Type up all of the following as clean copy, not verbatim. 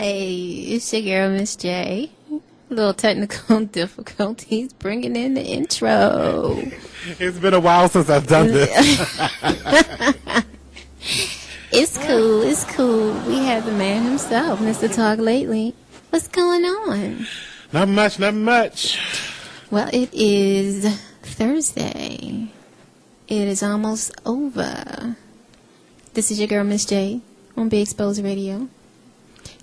Hi, it's your girl, Miss J. Little technical difficulties bringing in the intro. It's been a while since I've done this. It's cool, it's cool. We have the man himself, Mr. Talk Lately. What's going on? Not much, not much. Well, it is Thursday. It is almost over. This is your girl, Miss J, on Big Exposed Radio,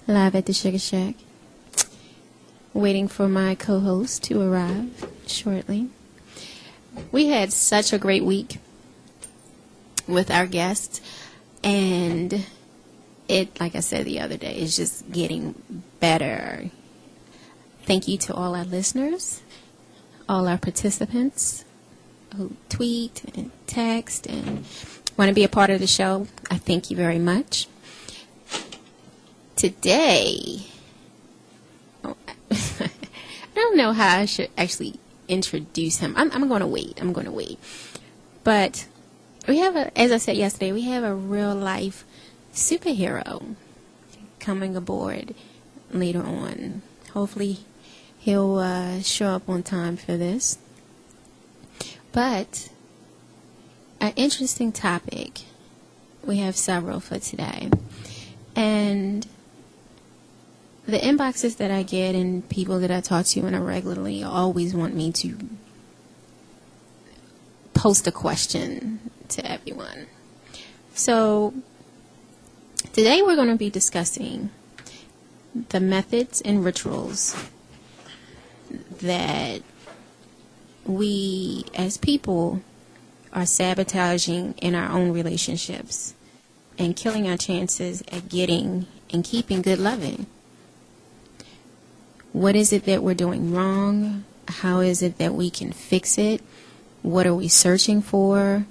live at the Sugar Shack. Waiting for my co-host to arrive shortly. We had such a great week with our guests, and it, like I said the other day, is just getting better. Thank you to all our listeners, all our participants who tweet and text and want to be a part of the show. I thank you very much. Today, I don't know how I should actually introduce him. I'm going to wait. But we have, as I said yesterday, we have a real life superhero coming aboard later on. Hopefully he'll show up on time for this. But an interesting topic. We have several for today. And the inboxes that I get and people that I talk to on a regularly always want me to post a question to everyone. So today we're going to be discussing the methods and rituals that we as people are sabotaging in our own relationships and killing our chances at getting and keeping good loving. What is it that we're doing wrong? How is it that we can fix it? What are we searching for?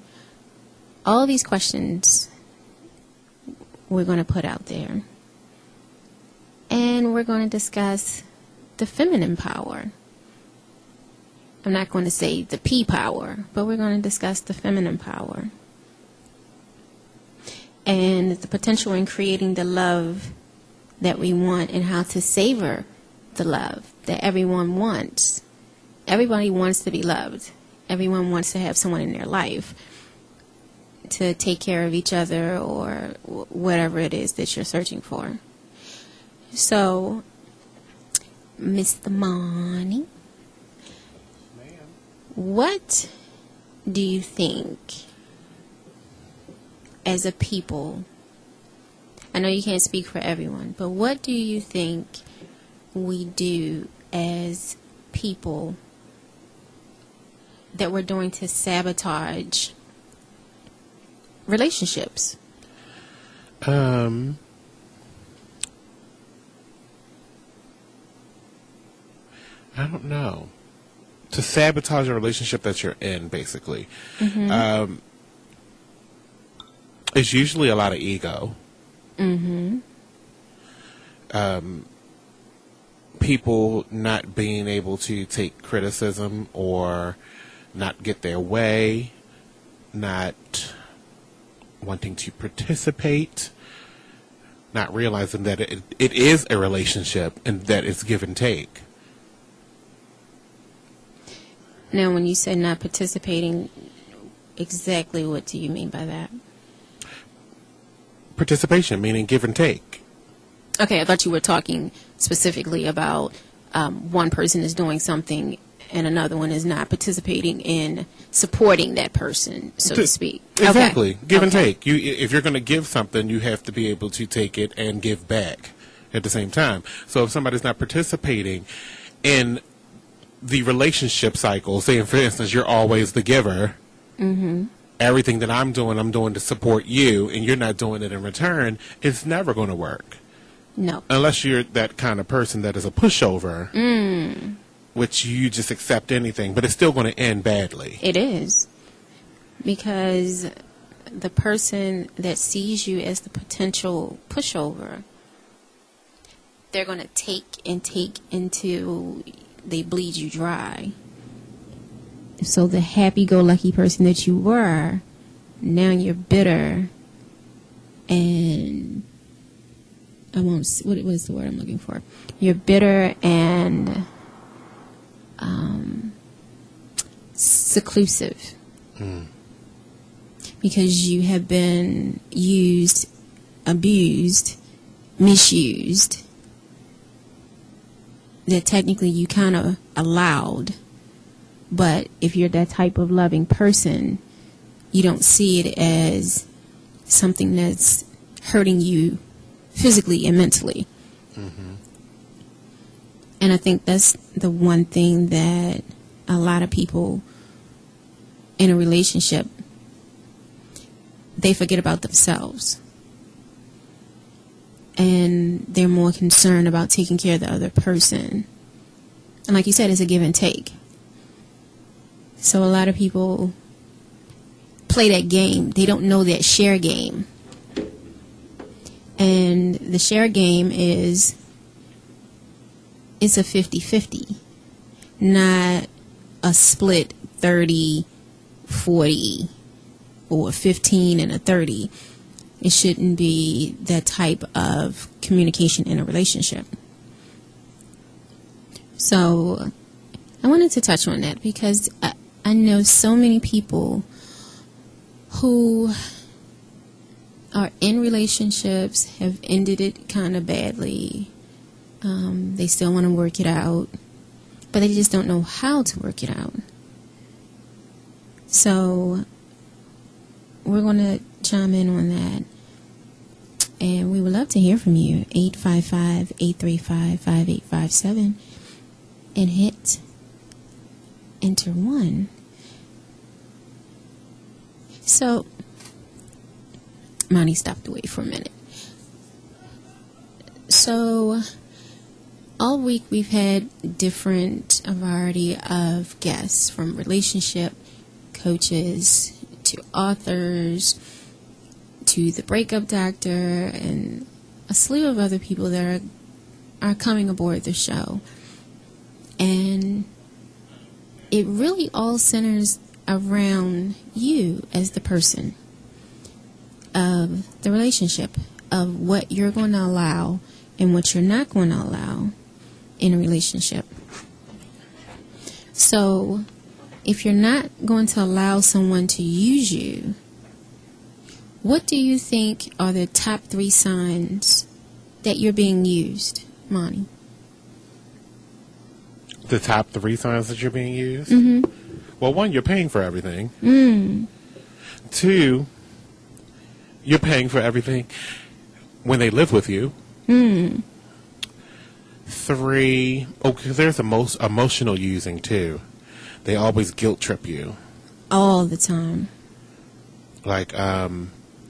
All these questions we're going to put out there. And we're going to discuss the feminine power. I'm not going to say the P power, but we're going to discuss the feminine power. And the potential in creating the love that we want and how to savor the love that everyone wants. Everybody wants to be loved. Everyone wants to have someone in their life to take care of each other or whatever it is that you're searching for. So, Mr. Money, what do you think as a people, I know you can't speak for everyone, but what do you think we do as people that we're doing to sabotage relationships? I don't know. To sabotage a relationship that you're in, basically. Mm-hmm. It's usually a lot of ego. Mm-hmm. People not being able to take criticism or not get their way, not wanting to participate, not realizing that it is a relationship and that it's give and take. Now, when you say not participating, exactly what do you mean by that? Participation, meaning give and take. Okay, I thought you were talking specifically about one person is doing something and another one is not participating in supporting that person, so to speak. Exactly. Okay. Give and take. If you're going to give something, you have to be able to take it and give back at the same time. So if somebody's not participating in the relationship cycle, say, for instance, you're always the giver, mm-hmm. Everything that I'm doing to support you, and you're not doing it in return, it's never going to work. No. Unless you're that kind of person that is a pushover, which you just accept anything, but it's still going to end badly. It is. Because the person that sees you as the potential pushover, they're going to take until they bleed you dry. So the happy-go-lucky person that you were, now you're bitter and I won't, what is the word I'm looking for? You're bitter and seclusive. Because you have been used, abused, misused, that technically you kind of allowed. But if you're that type of loving person, you don't see it as something that's hurting you physically and mentally. And I think that's the one thing that a lot of people in a relationship, they forget about themselves. And they're more concerned about taking care of the other person. And like you said, it's a give and take. So a lot of people play that game. They don't know that share game. And the share game is, it's a 50-50, not a split 30-40 or 15 and a 30. It shouldn't be that type of communication in a relationship. So I wanted to touch on that because I know so many people who are in relationships, have ended it kind of badly. They still want to work it out, but they just don't know how to work it out. So we're going to chime in on that. And we would love to hear from you. 855-835-5857. And hit enter 1. So, Monty stopped away for a minute. So, all week we've had different variety of guests, from relationship coaches to authors to the breakup doctor and a slew of other people that are coming aboard the show. And it really all centers around you as the person of the relationship, of what you're going to allow and what you're not going to allow in a relationship. So if you're not going to allow someone to use you, what do you think are the top 3 signs that you're being used, Monty? The top 3 signs that you're being used? Mm-hmm. Well, 1, you're paying for everything. 2, you're paying for everything when they live with you. 3, because there's the most emotional using too. They always guilt trip you. All the time. Like,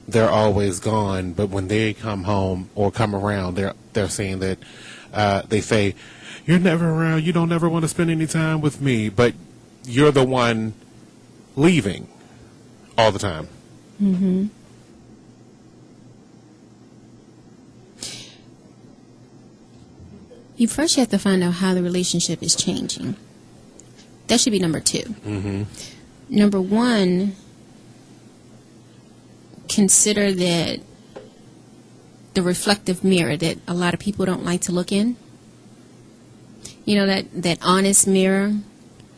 they're always gone, but when they come home or come around, they're saying that they say, "You're never around. You don't ever want to spend any time with me," but you're the one leaving all the time. Mm-hmm. You first have to find out how the relationship is changing. That should be number 2. Mm-hmm. Number 1, consider that the reflective mirror that a lot of people don't like to look in. You know, that honest mirror.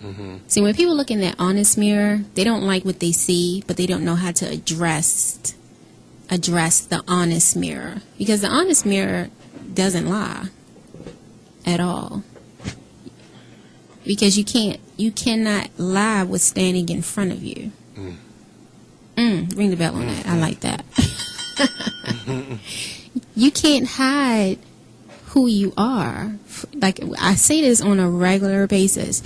Mm-hmm. See, when people look in that honest mirror, they don't like what they see, but they don't know how to address the honest mirror. Because the honest mirror doesn't lie at all. Because you cannot lie what's standing in front of you. Ring the bell on that. I like that. You can't hide who you are. Like, I say this on a regular basis.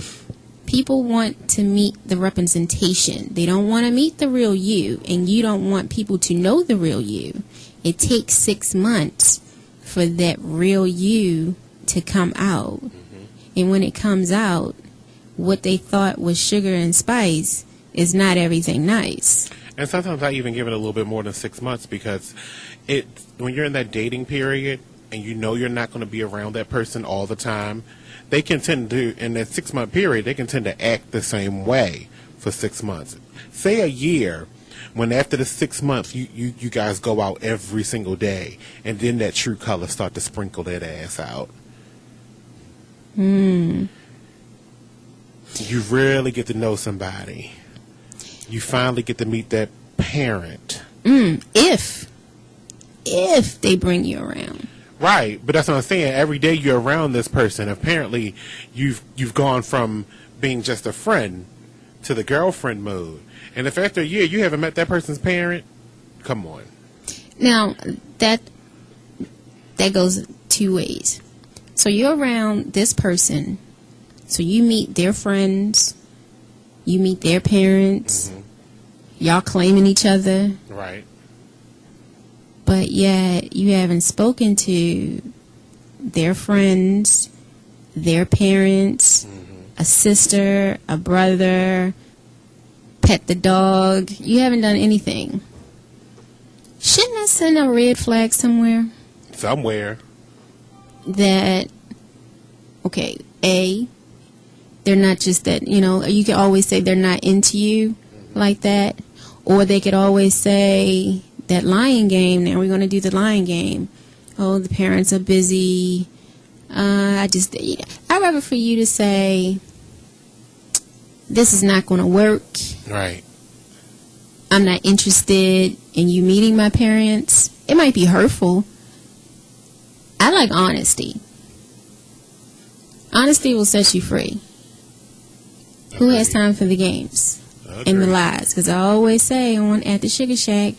People want to meet the representation. They don't want to meet the real you, and you don't want people to know the real you. It takes 6 months for that real you to come out. And when it comes out, what they thought was sugar and spice is not everything nice. And sometimes I even give it a little bit more than 6 months, because when you're in that dating period and you know you're not going to be around that person all the time, they can tend to, in that 6 month period, they can tend to act the same way for 6 months. Say a year, When after the 6 months, you guys go out every single day, and then that true color start to sprinkle that ass out. You really get to know somebody. You finally get to meet that parent. If they bring you around. Right, but that's what I'm saying. Every day you're around this person, apparently you've gone from being just a friend to the girlfriend mode. And if after a year you haven't met that person's parent, come on. Now, that goes two ways. So you're around this person, so you meet their friends, you meet their parents, y'all claiming each other. Right. But yet you haven't spoken to their friends, their parents, a sister, a brother, pet the dog. You haven't done anything. Shouldn't that send a red flag somewhere? Somewhere. That, okay, A, they're not just that, you can always say they're not into you like that. Or they could always say that lying game, now we're going to do the lying game. Oh, the parents are busy. I'd rather for you to say, this is not going to work. Right. I'm not interested in you meeting my parents. It might be hurtful. I like honesty. Honesty will set you free. Who has time for the games and the lies? Because I always say at the Sugar Shack,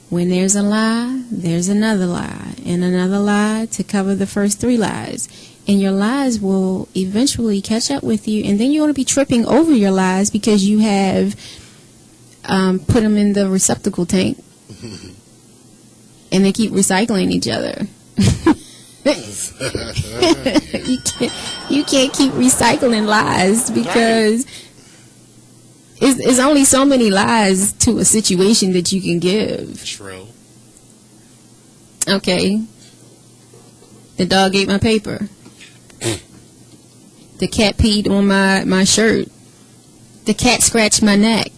when there's a lie, there's another lie, and another lie to cover the first three lies. And your lies will eventually catch up with you, and then you're going to be tripping over your lies because you have put them in the receptacle tank, and they keep recycling each other. You can't keep recycling lies because it's only so many lies to a situation that you can give. True. Okay. The dog ate my paper. The cat peed on my shirt. The cat scratched my neck.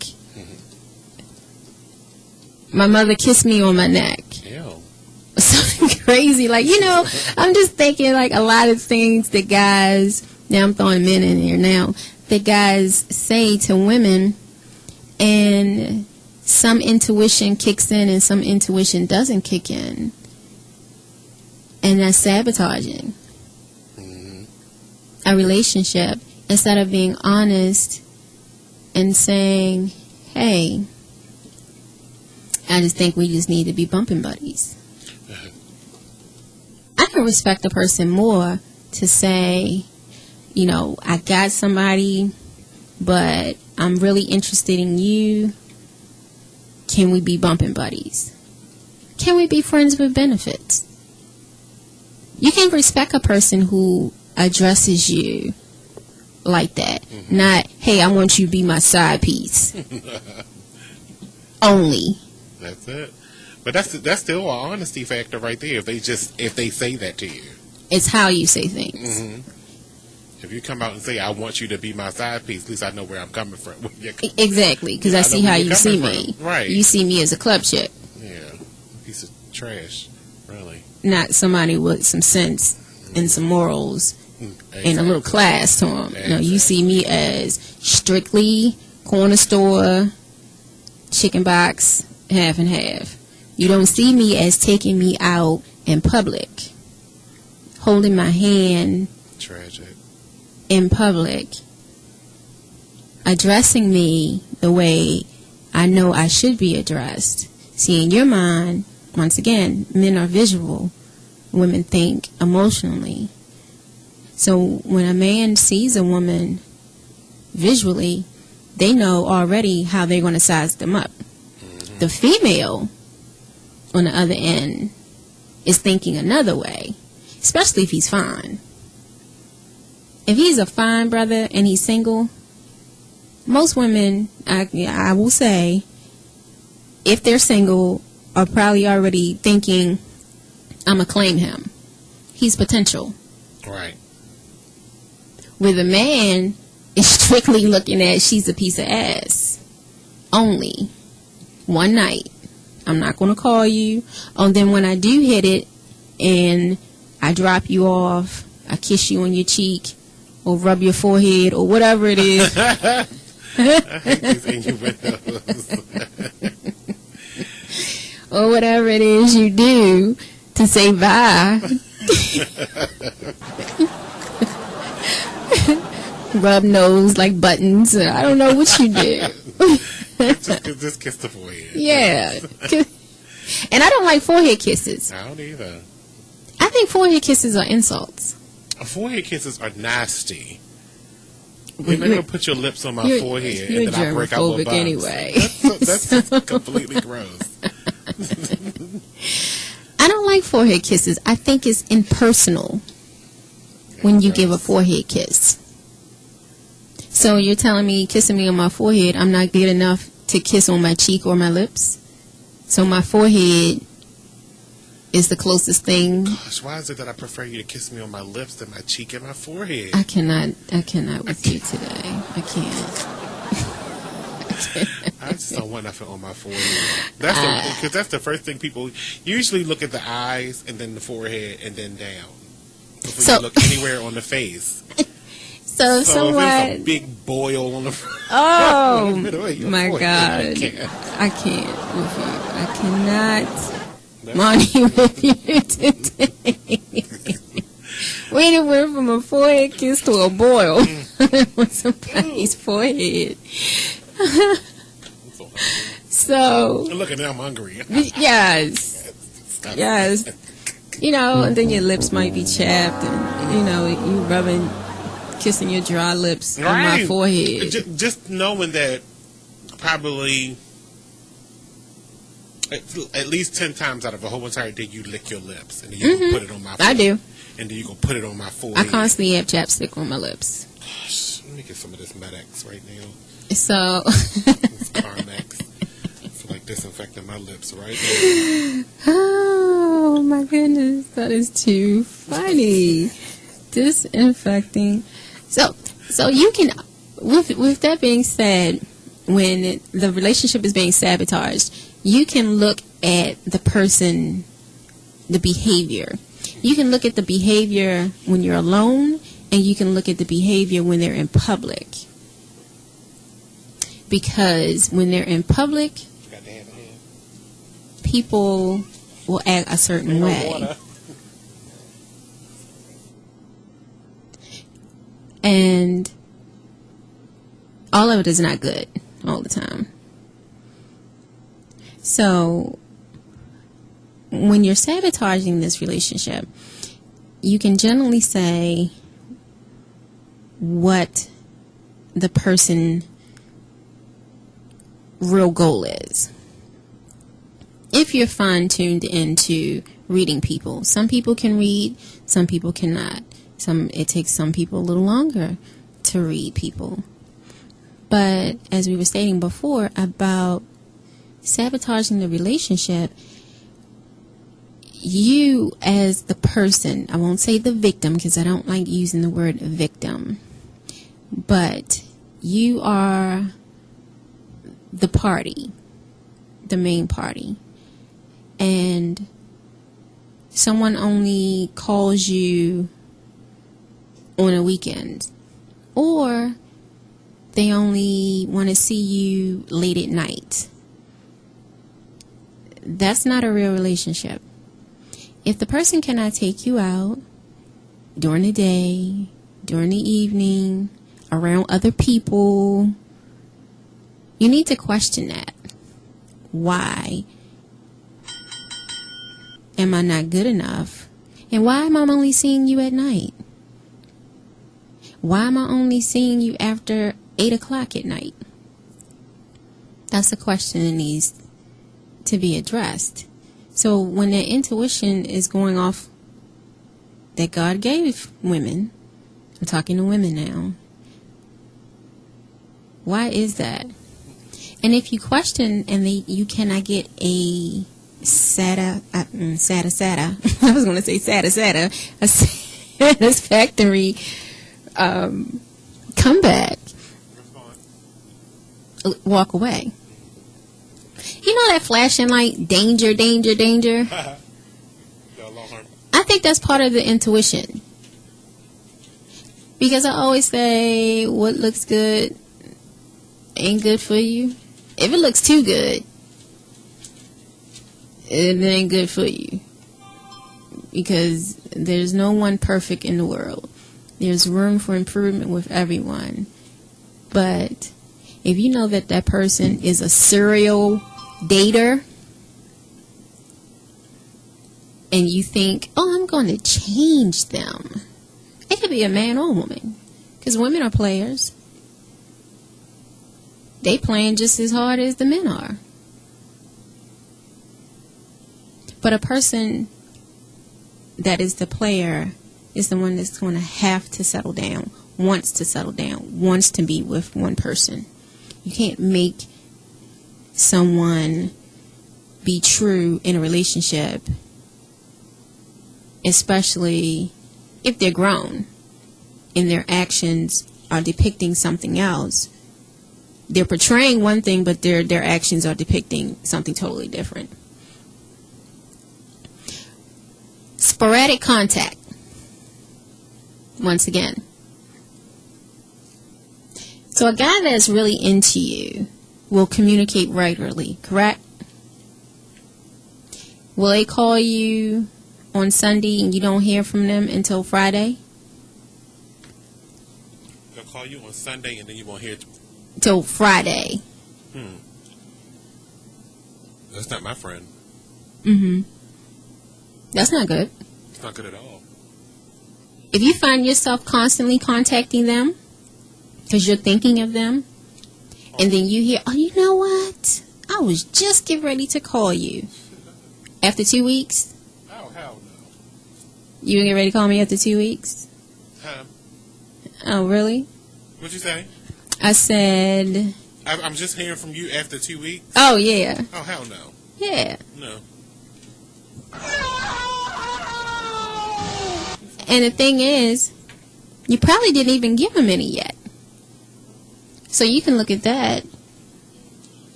My mother kissed me on my neck. Ew. Something crazy. I'm just thinking a lot of things that guys, now I'm throwing men in here now, that guys say to women, and some intuition kicks in and some intuition doesn't kick in. And that's sabotaging a relationship instead of being honest and saying, hey, I just think we just need to be bumping buddies. I can respect a person more to say, I got somebody, but I'm really interested in you. Can we be bumping buddies? Can we be friends with benefits? You can respect a person who addresses you like that. Not, hey, I want you to be my side piece. Only. That's it. But that's still an honesty factor right there. If they say that to you, it's how you say things. If you come out and say, I want you to be my side piece, at least I know where I'm coming from. Exactly, because I see how you see me. Right. You see me as a club chick. Yeah, piece of trash, really. Not somebody with some sense and some morals and a little class to them. No, you see me as strictly corner store, chicken box, half and half. You don't see me as taking me out in public, holding my hand. Tragic. In public, addressing me the way I know I should be addressed. See, in your mind, once again, men are visual, women think emotionally. So when a man sees a woman visually, they know already how they're going to size them up. The female, on the other end, is thinking another way, especially if he's fine. If he's a fine brother and he's single, most women, I will say, if they're single, are probably already thinking, I'm going to claim him. He's potential. Right. With a man, is strictly looking at she's a piece of ass. Only. one night. I'm not going to call you. And then when I do hit it and I drop you off, I kiss you on your cheek or rub your forehead or whatever it is. I hate these innuendos. Or whatever it is you do to say bye. Rub nose like buttons. I don't know what you do. Just kiss the forehead. Yeah. And I don't like forehead kisses. I don't either. I think forehead kisses are insults. Forehead kisses are nasty. You're not going to put your lips on my forehead and then I break out with bumps. Anyway. That's completely gross. I don't like forehead kisses. I think it's impersonal when you give a forehead kiss. So you're telling me kissing me on my forehead, I'm not good enough to kiss on my cheek or my lips? So my forehead is the closest thing. Gosh, why is it that I prefer you to kiss me on my lips than my cheek and my forehead? I cannot with you today. I can't. I just don't want nothing on my forehead. Because that's the first thing people usually look at the eyes and then the forehead and then down. Before you look anywhere on the face. So someone, if there's a big boil on the front. Oh my forehead, God. I can't with you. I cannot money with you today. We went from a forehead kiss to a boil on somebody's forehead. So look at me, I'm hungry. Yes. You know, and then your lips might be chapped, and you know, you rubbing, kissing your dry lips on my forehead. Just knowing that probably at least 10 times out of a whole entire day you lick your lips and then you can put it on my forehead. I do. And then you can put it on my forehead. I constantly have chapstick on my lips. Gosh, let me get some of this Med-X right now. So It's Carmex. It's like disinfecting my lips right now. Oh my goodness, that is too funny. Disinfecting. So you can, with that being said, when the relationship is being sabotaged, you can look at the person, the behavior. You can look at the behavior when you're alone, and you can look at the behavior when they're in public. Because when they're in public, people will act a certain way. And all of it is not good all the time. So when you're sabotaging this relationship, you can generally say what the person real goal is. If you're fine-tuned into reading people, some people can read, some people cannot. It takes some people a little longer to read people. But as we were stating before about sabotaging the relationship, you as the person, I won't say the victim because I don't like using the word victim, but you are the party, the main party, and someone only calls you on a weekend, or they only want to see you late at night. That's not a real relationship. If the person cannot take you out during the day, during the evening, around other people, you need to question that. Why am I not good enough? And why am I only seeing you at night? Why am I only seeing you after 8 o'clock at night? That's a question that needs to be addressed. So when the intuition is going off that God gave women, I'm talking to women now, why is that? And if you question and you cannot get a a satisfactory comeback, walk away. You know that flashing light, danger, danger, danger? The alarm. I think that's part of the intuition. Because I always say, what looks good ain't good for you. If it looks too good, it ain't good for you. Because there's no one perfect in the world. There's room for improvement with everyone. But if you know that that person is a serial dater, and you think, oh, I'm going to change them. It could be a man or a woman. Because women are players. They playing just as hard as the men are. But a person that is the player is the one that's going to have to settle down, wants to settle down, wants to be with one person. You can't make someone be true in a relationship, especially if they're grown and their actions are depicting something else. They're portraying one thing, but their actions are depicting something totally different. Sporadic contact. Once again. So a guy that's really into you will communicate regularly, correct? Will they call you on Sunday and you don't hear from them until Friday? They'll call you on Sunday and then you won't hear Till Friday. That's not my friend. That's not good. It's not good at all. If you find yourself constantly contacting them because you're thinking of them, and then you hear, oh, you know what? I was just getting ready to call you. After 2 weeks? Oh, hell no. You get ready to call me after 2 weeks? Oh, really? What'd you say? I said... I'm just hearing from you after 2 weeks? Oh, yeah. Oh, hell no. Yeah. No. And the thing is, you probably didn't even give him any yet. So you can look at that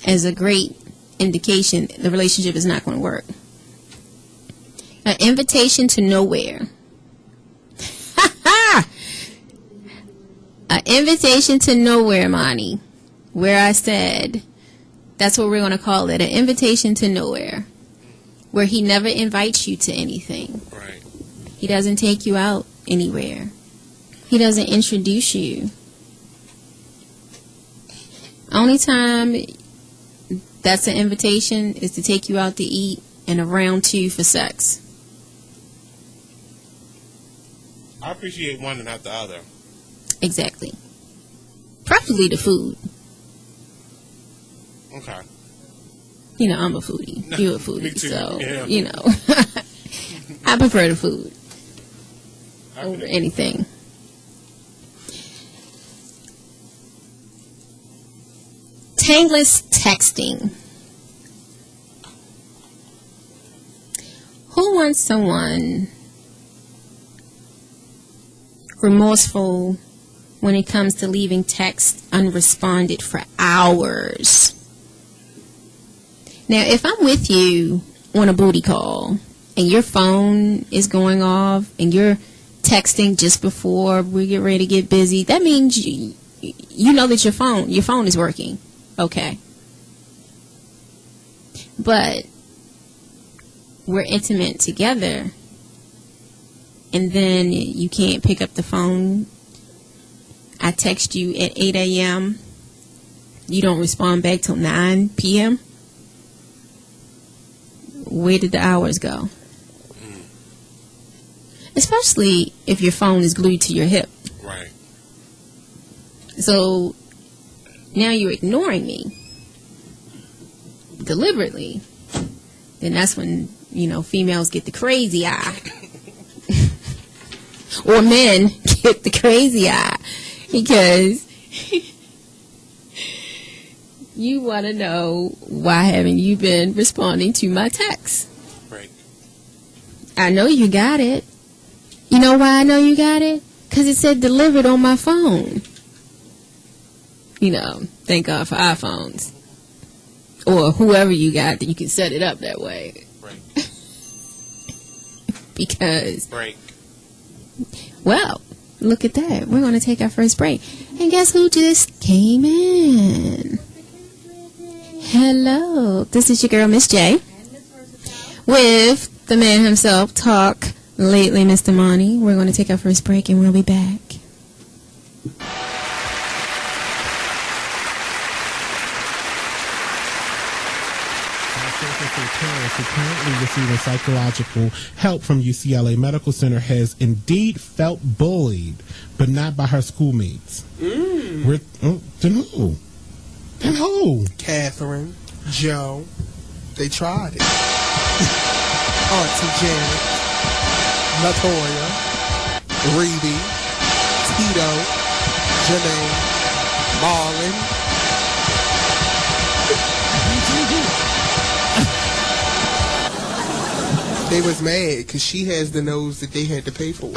as a great indication the relationship is not going to work. An invitation to nowhere. An invitation to nowhere, Monty. Where I said, that's what we're going to call it. An invitation to nowhere. Where he never invites you to anything. Right. He doesn't take you out anywhere. He doesn't introduce you. Only time that's an invitation is to take you out to eat and a round two for sex. I appreciate one and not the other. Exactly. Preferably the food. Okay. You know, I'm a foodie. No, You're a foodie. me too. So, Yeah. you know. I prefer the food over anything. Tangless texting. Who wants someone remorseful when it comes to leaving text unresponded for hours? Now, if I'm with you on a booty call and your phone is going off and you're texting just before we get ready to get busy, that means you know that your phone is working. Okay. But we're intimate together and then you can't pick up the phone. I text you at 8 a.m. You don't respond back till 9 p.m. Where did the hours go? Especially if your phone is glued to your hip. Right. So now you're ignoring me deliberately. Then that's when, you know, females get the crazy eye. Or men get the crazy eye. Because you want to know, why haven't you been responding to my texts? Right. I know you got it. You know why I know you got it? Because it said delivered on my phone. You know, thank God for iPhones. or whoever you got, that you can set it up that way. Break. Because, Break. well, look at that. We're going to take our first break. And guess who just came in? Hello. This is your girl, Miss J. With the man himself, Talk Lately, Mr. Monty. We're going to take our first break and we'll be back. Parents who currently receiving psychological help from UCLA Medical Center has indeed felt bullied, but not by her schoolmates. Then who? Then who? Catherine, Joe, they tried it. Auntie Janet, Latoya, Reedy, Tito, Janae, Marlon. They was mad because she has the nose that they had to pay for.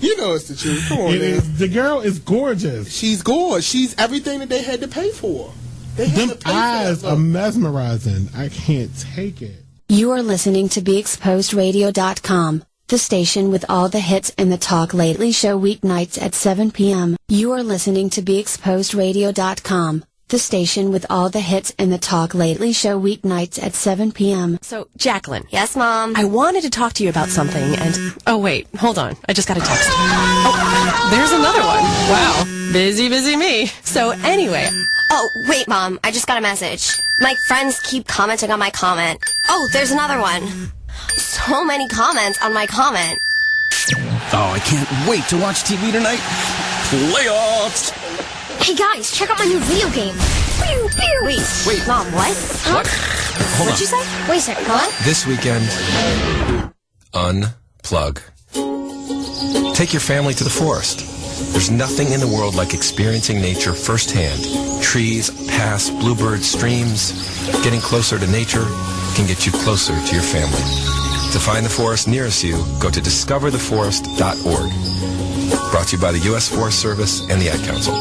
You know it's the truth. Come on, man. The girl is gorgeous. She's gorgeous. She's everything that they had to pay for. They had Them to pay eyes for are that. mesmerizing. I can't take it. You are listening to BeExposedRadio.com, the station with all the hits and the Talk Lately show weeknights at 7 p.m. You are listening to BeExposedRadio.com, the station with all the hits and the Talk Lately show weeknights at 7 p.m. So, Jacqueline. Yes, Mom? I wanted to talk to you about something, and... Oh, wait, hold on. I just got a text. Oh, there's another one. Wow. Busy me. So, anyway... Oh, wait, Mom. I just got a message. My friends keep commenting on my comment. Oh, there's another one. So many comments on my comment. Oh, I can't wait to watch TV tonight. Playoffs! Hey, guys, check out my new video game. Pew, pew. Wait, Mom, what? Huh? What? Hold What'd you say? Wait a second, what? This weekend, unplug. Take your family to the forest. There's nothing in the world like experiencing nature firsthand. Trees, paths, bluebirds, streams. Getting closer to nature can get you closer to your family. To find the forest nearest you, go to discovertheforest.org. Brought to you by the U.S. Forest Service and the Ad Council.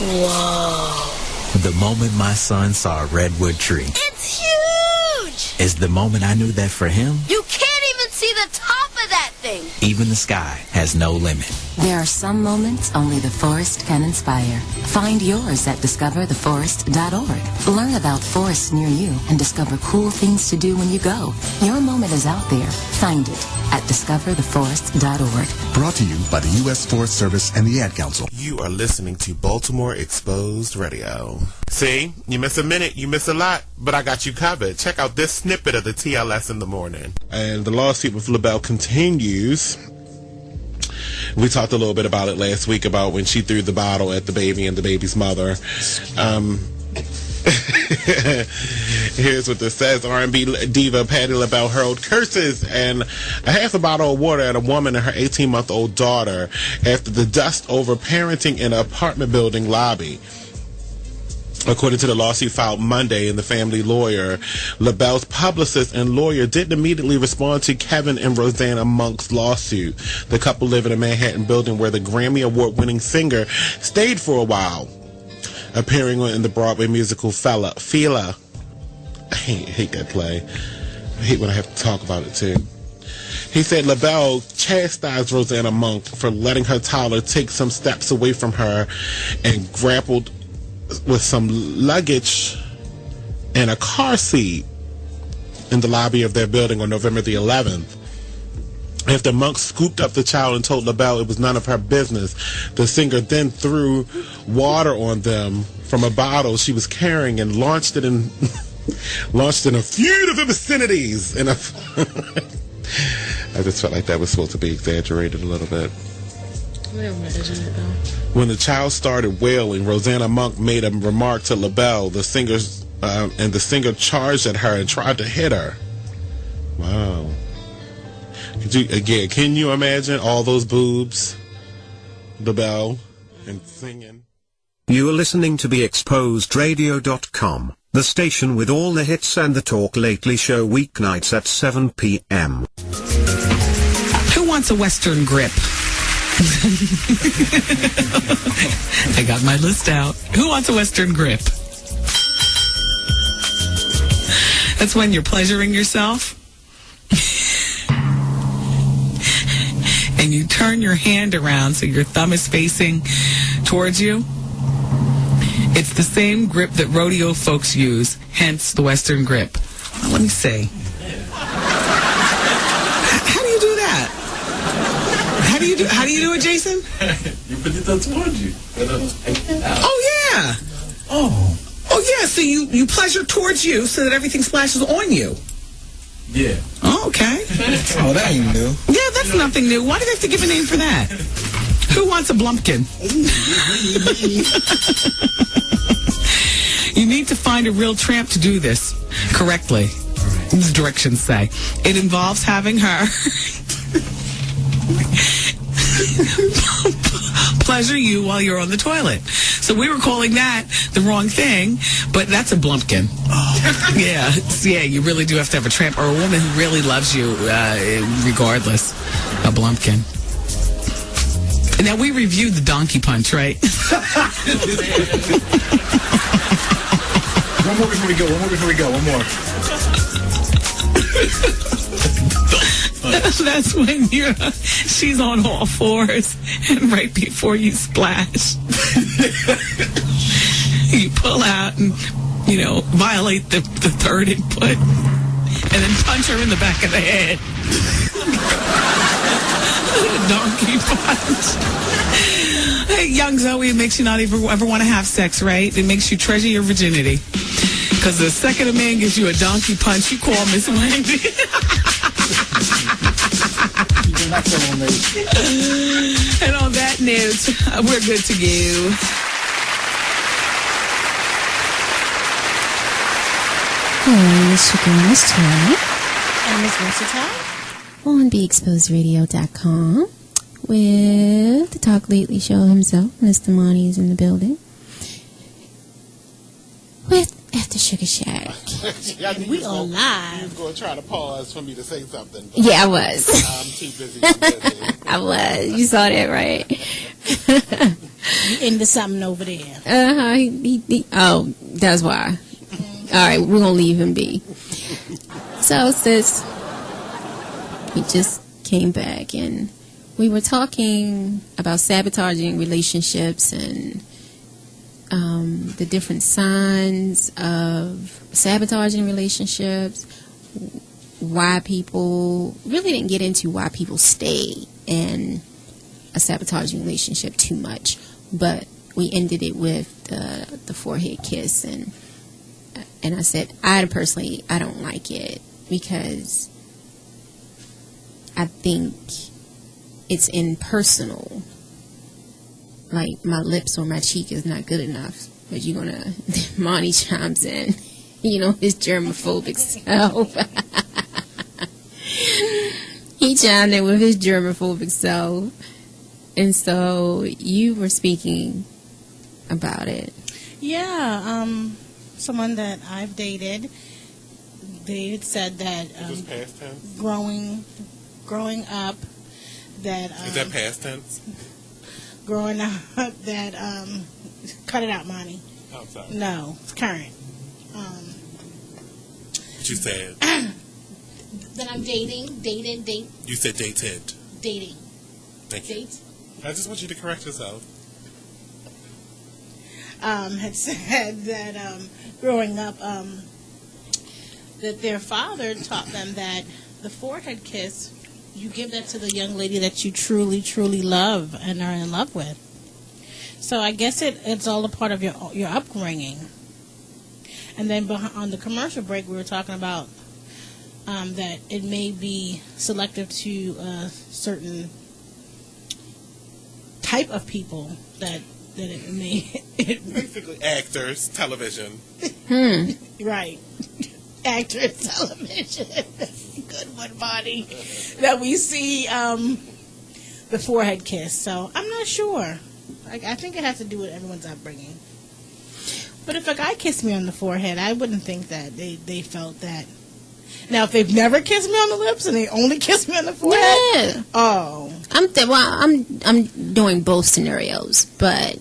Whoa. The moment my son saw a redwood tree. It's huge! Is the moment I knew that for him, You can't even see the top of that thing! even the sky has no limit. There are some moments only the forest can inspire. Find yours at discovertheforest.org. Learn about forests near you and discover cool things to do when you go. Your moment is out there. Find it at discovertheforest.org. Brought to you by the U.S. Forest Service and the Ad Council. You are listening to Baltimore Exposed Radio. See, you miss a minute, you miss a lot, but I got you covered. Check out this snippet of the TLS in the morning. And the lawsuit with LaBelle continues. We talked a little bit about it last week about when she threw the bottle at the baby and the baby's mother. Here's what this says. R&B diva Patti LaBelle hurled curses and a half a bottle of water at a woman and her 18-month-old daughter after the dust over parenting in an apartment building lobby. According to the lawsuit filed Monday, and the family lawyer, LaBelle's publicist and lawyer didn't immediately respond to Kevin and Rosanna Monk's lawsuit. The couple live in a Manhattan building where the Grammy Award-winning singer stayed for a while, appearing in the Broadway musical Fela. I hate that play. I hate when I have to talk about it, too. He said LaBelle chastised Rosanna Monk for letting her toddler take some steps away from her and grappled with some luggage and a car seat in the lobby of their building on November the 11th. After Monk scooped up the child and told LaBelle it was none of her business, the singer then threw water on them from a bottle she was carrying and launched it in a few of the vicinities. I just felt like that was supposed to be exaggerated a little bit. When the child started wailing, Rosanna Monk made a remark to LaBelle. The singer charged at her and tried to hit her. Wow. Can you imagine all those boobs, LaBelle, and singing? You are listening to BeExposedRadio.com, The station with all the hits and the Talk Lately Show weeknights at 7 p.m. Who wants a Western grip? I got my list out. Who wants a Western grip? That's when you're pleasuring yourself. And you turn your hand around so your thumb is facing towards you. It's the same grip that rodeo folks use, hence the Western grip. Let me see. How do you do that? How do you do it, Jason? You put it towards you. Oh yeah. Oh yeah. So you pleasure towards you so that everything splashes on you. Yeah. Oh, okay. Oh, that ain't new. Yeah, that's nothing new. Why do they have to give a name for that? Who wants a blumpkin? You need to find a real tramp to do this correctly. The directions say. It involves having her pleasure you while you're on the toilet. So we were calling that the wrong thing, but that's a blumpkin. Oh. Yeah, you really do have to have a tramp or a woman who really loves you regardless. A blumpkin. Now, we reviewed the donkey punch, right? One more before we go. One more. That's when she's on all fours, and right before you splash, you pull out and, violate the third input, and then punch her in the back of the head. Donkey punch. Hey, young Zoe, it makes you not ever want to have sex, right? It makes you treasure your virginity. Because the second a man gives you a donkey punch, you call Miss Wendy. And on that note, we're good to go. Hey, it's your girl, Miss Terry. And Miss Versatile. On BeExposedRadio.com with the Talk Lately Show himself. Mr. Monty is in the building. With After Sugar Shack. We are live. You was going to try to pause for me to say something. Yeah, I was. I'm too busy. I was. You saw that, right? Into something over there. Oh, that's why. All right, we're going to leave him be. So, sis, we just came back and we were talking about sabotaging relationships and the different signs of sabotaging relationships, why people really didn't get into why people stay in a sabotaging relationship too much, but we ended it with the forehead kiss, and I said I don't like it because I think it's impersonal. Like, my lips or my cheek is not good enough. But you're going to... Monty chimes in. His germophobic self. He chimed in with his germophobic self. And so you were speaking about it. Yeah. Someone that I've dated, they had said that... Is this past tense? Growing up, that... Is that past tense? Growing up, that cut it out, Monty. Oh, sorry. No, it's current. What you said? That I'm dating. You said dated. Dating. Thank you. Date. I just want you to correct yourself. Had said that growing up, that their father taught them that the forehead kiss, you give that to the young lady that you truly, truly love and are in love with. So I guess it's all a part of your upbringing. And then on the commercial break, we were talking about that it may be selective to a certain type of people that it may... Basically actors, television. Right. Actors, television. Good one, Bonnie. That we see the forehead kiss. So I'm not sure. I think it has to do with everyone's upbringing. But if a guy kissed me on the forehead, I wouldn't think that they felt that. Now, if they've never kissed me on the lips and they only kiss me on the forehead, Yeah. oh, I'm doing both scenarios, but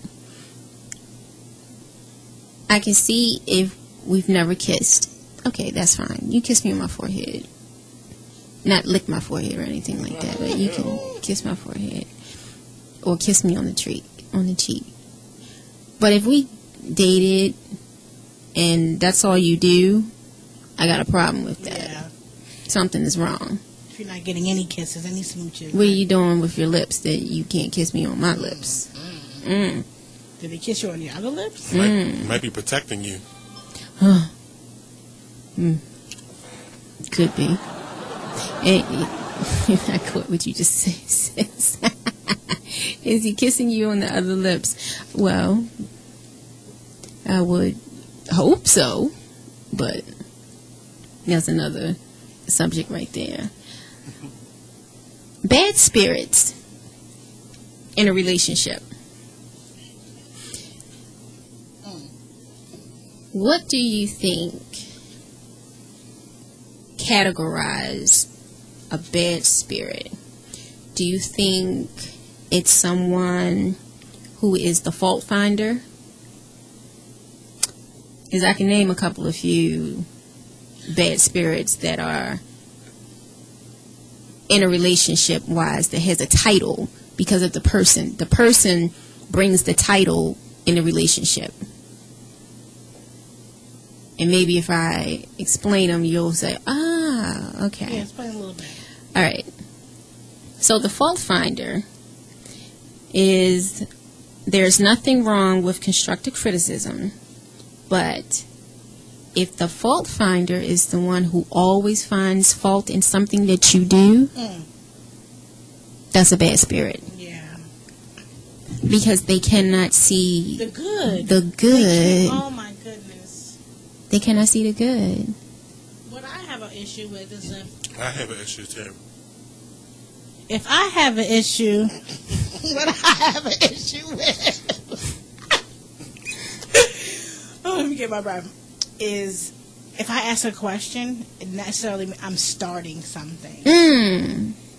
I can see if we've never kissed. Okay, that's fine. You kiss me on my forehead. Not lick my forehead or anything like that, but you can kiss my forehead. Or kiss me on the cheek. But if we dated and that's all you do, I got a problem with that. yeah. Something is wrong. If you're not getting any kisses, any smooches. What are you doing with your lips that you can't kiss me on my lips? Did they kiss you on your other lips? Might be protecting you. Could be. I caught what you just said. Is he kissing you on the other lips? Well, I would hope so, but that's another subject right there. Bad spirits in a relationship. What do you think categorize a bad spirit? Do you think it's someone who is the fault finder? Because I can name a couple of few bad spirits that are in a relationship wise that has a title because of the person. The person brings the title in a relationship. And maybe if I explain them, you'll say, okay. Yeah, explain a little bit. All right. So the fault finder is there's nothing wrong with constructive criticism, but if the fault finder is the one who always finds fault in something that you do, that's a bad spirit. Yeah. Because they cannot see The good. The good. Oh my goodness. They cannot see the good. What I have an issue with is I have an issue too. if I have an issue, what I have an issue with, oh, let me get my breath, is if I ask a question, it necessarily I'm starting something.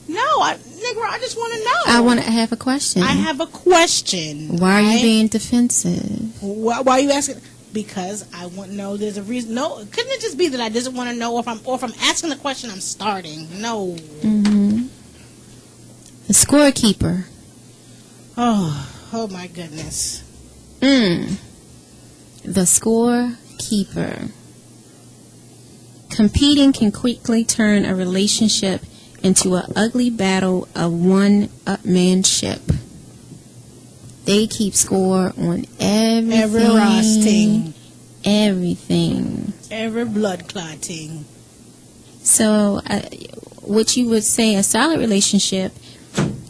No, Negro, I just want to know. I want to have a question. I have a question. Why are you right? being defensive? Why are you asking? Because I want to know. There's a reason. No, couldn't it just be that I just want to know if I'm asking the question, I'm starting? No. The scorekeeper. Oh my goodness. The scorekeeper. Competing can quickly turn a relationship into an ugly battle of one-upmanship. They keep score on everything. Every rusting. Everything. Every blood clotting. So, what you would say a solid relationship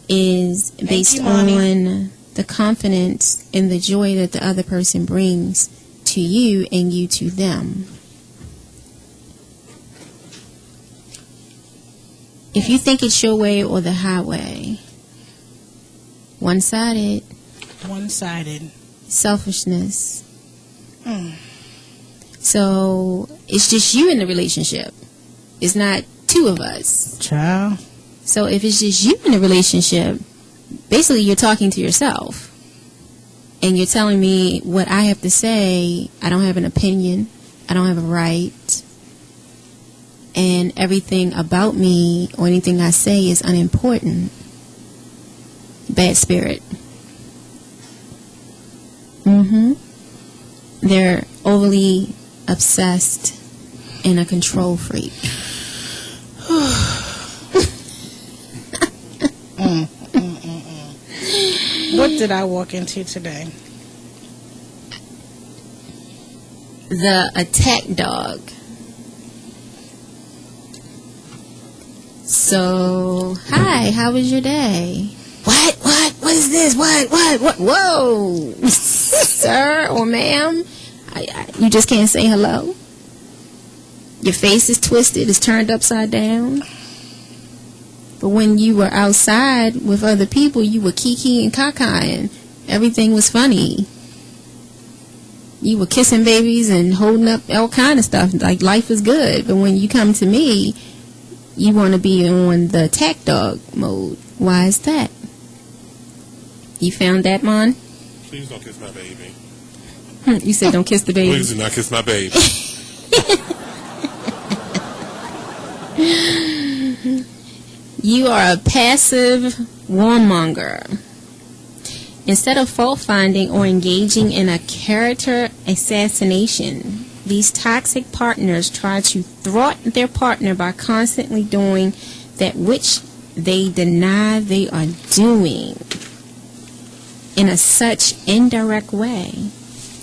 is based on the confidence and the joy that the other person brings to you and you to them. If you think it's your way or the highway, one-sided. One-sided. Selfishness. So, it's just you in the relationship. It's not two of us. Child. So, if it's just you in the relationship, basically you're talking to yourself. And you're telling me what I have to say. I don't have an opinion. I don't have a right. And everything about me or anything I say is unimportant. Bad spirit. They're overly obsessed and a control freak. What did I walk into today? The attack dog. So, hi, how was your day? What is this? What? Whoa! Sir or ma'am, you just can't say hello? Your face is twisted, it's turned upside down. But when you were outside with other people, you were kiki and caca and everything was funny. you were kissing babies and holding up all kind of stuff. Like, life is good. But when you come to me, you want to be on the attack dog mode. Why is that? You found that, Mon? Please don't kiss my baby. You said don't kiss the baby. Please do not kiss my baby. You are a passive warmonger. Instead of fault finding or engaging in a character assassination, these toxic partners try to thwart their partner by constantly doing that which they deny they are doing in a such indirect way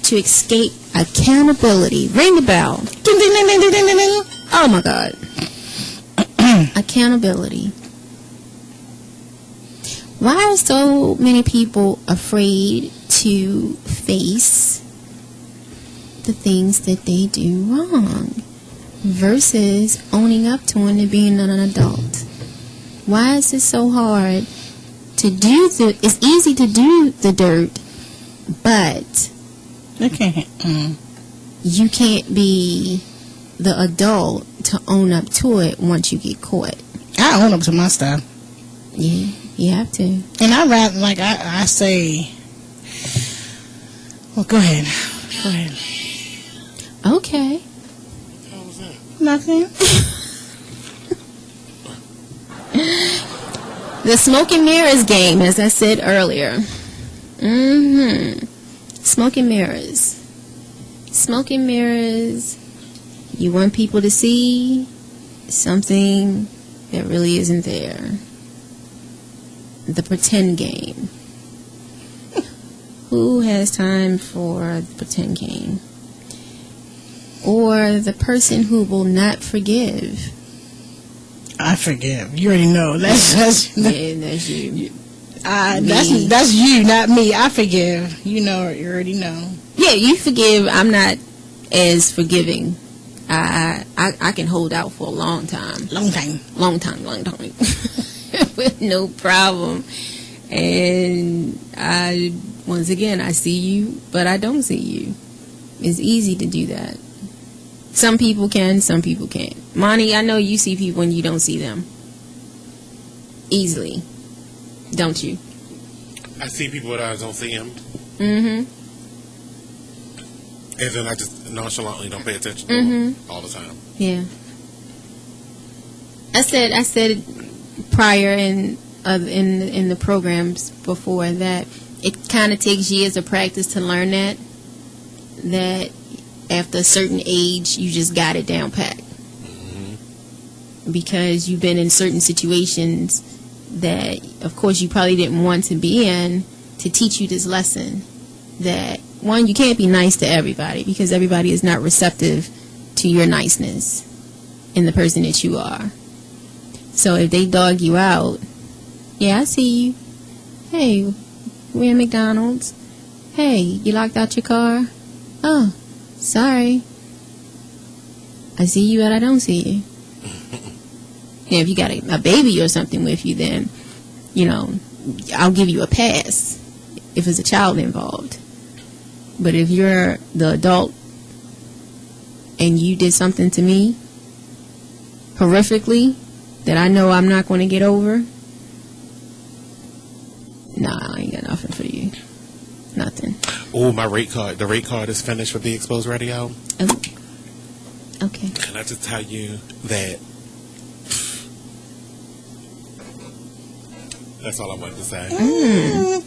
to escape accountability. Ring the bell. Ding, ding, ding, ding, ding, ding, ding. Oh my God. Accountability. Why are so many people afraid to face the things that they do wrong versus owning up to it and being an adult? Why is it so hard to do it's easy to do the dirt, but you can't be the adult to own up to it once you get caught. I own up to my stuff. Yeah, you have to. And I rather, like I say, well, go ahead. Go ahead. Okay. What was that? Nothing. The smoke and mirrors game, as I said earlier. Smoke and mirrors. Smoke and mirrors. You want people to see something that really isn't there. The pretend game. Who has time for the pretend game? Or the person who will not forgive. I forgive. You already know. That's yeah, that's you. That's you, not me. I forgive. You know, you already know. Yeah, you forgive. I'm not as forgiving. I can hold out for a long time. Long time. With no problem. And once again, I see you, but I don't see you. It's easy to do that. Some people can, some people can't. Monty, I know you see people and you don't see them. Easily. Don't you? I see people but I don't see them. Mm-hmm. And then I just nonchalantly don't pay attention to them all the time. Yeah. I said prior in the programs before that it kind of takes years of practice to learn that after a certain age you just got it down packed. Because you've been in certain situations that of course you probably didn't want to be in to teach you this lesson that one, you can't be nice to everybody because everybody is not receptive to your niceness and the person that you are. So if they dog you out, yeah, I see you. Hey, we're at McDonald's. Hey, you locked out your car? Oh, sorry. I see you, but I don't see you. Yeah, if you got a baby or something with you, then, I'll give you a pass if there's a child involved. But if you're the adult and you did something to me horrifically that I know I'm not going to get over, nah, I ain't got nothing for you. Nothing. Oh, my rate card. The rate card is finished for Be Exposed Radio. Oh. Okay. Can I just tell you that that's all I wanted to say.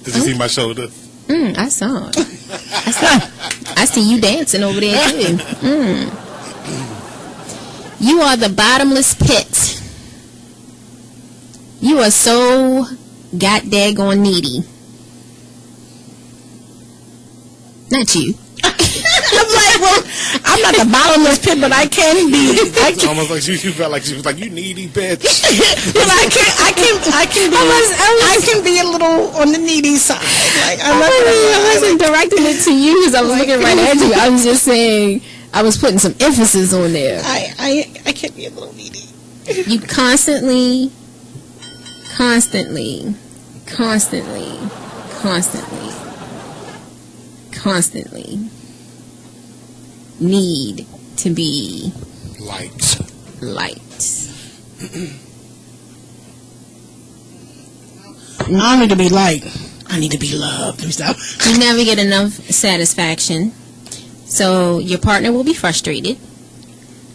Did you see my shoulder? I saw it. I see you dancing over there too. You are the bottomless pit. You are so god-daggone needy. Not you. I'm like, well, I'm not the bottomless pit, but I can be. It's almost like you felt like she was like, you needy bitch. Well, I can be a little on the needy side. Like I wasn't directing it to you because I was looking right at you. I was just saying I was putting some emphasis on there. I can be a little needy. You constantly need to be liked? I don't need to be liked. I need to be loved. Let me stop. You never get enough satisfaction. So your partner will be frustrated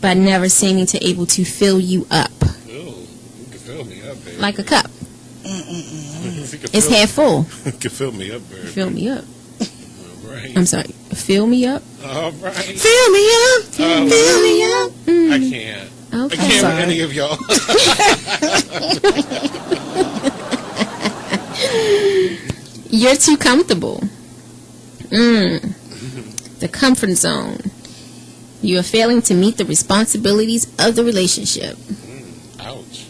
by never seeming to able to fill you up. Oh, you can fill me up, baby. Like a cup. It's half full. You can fill me up, baby. Fill me up. All right. I'm sorry. Fill me up. All right. Fill me up. Fill me up. I can't. Okay. I can't with any of y'all. You're too comfortable. The comfort zone. You are failing to meet the responsibilities of the relationship. Ouch.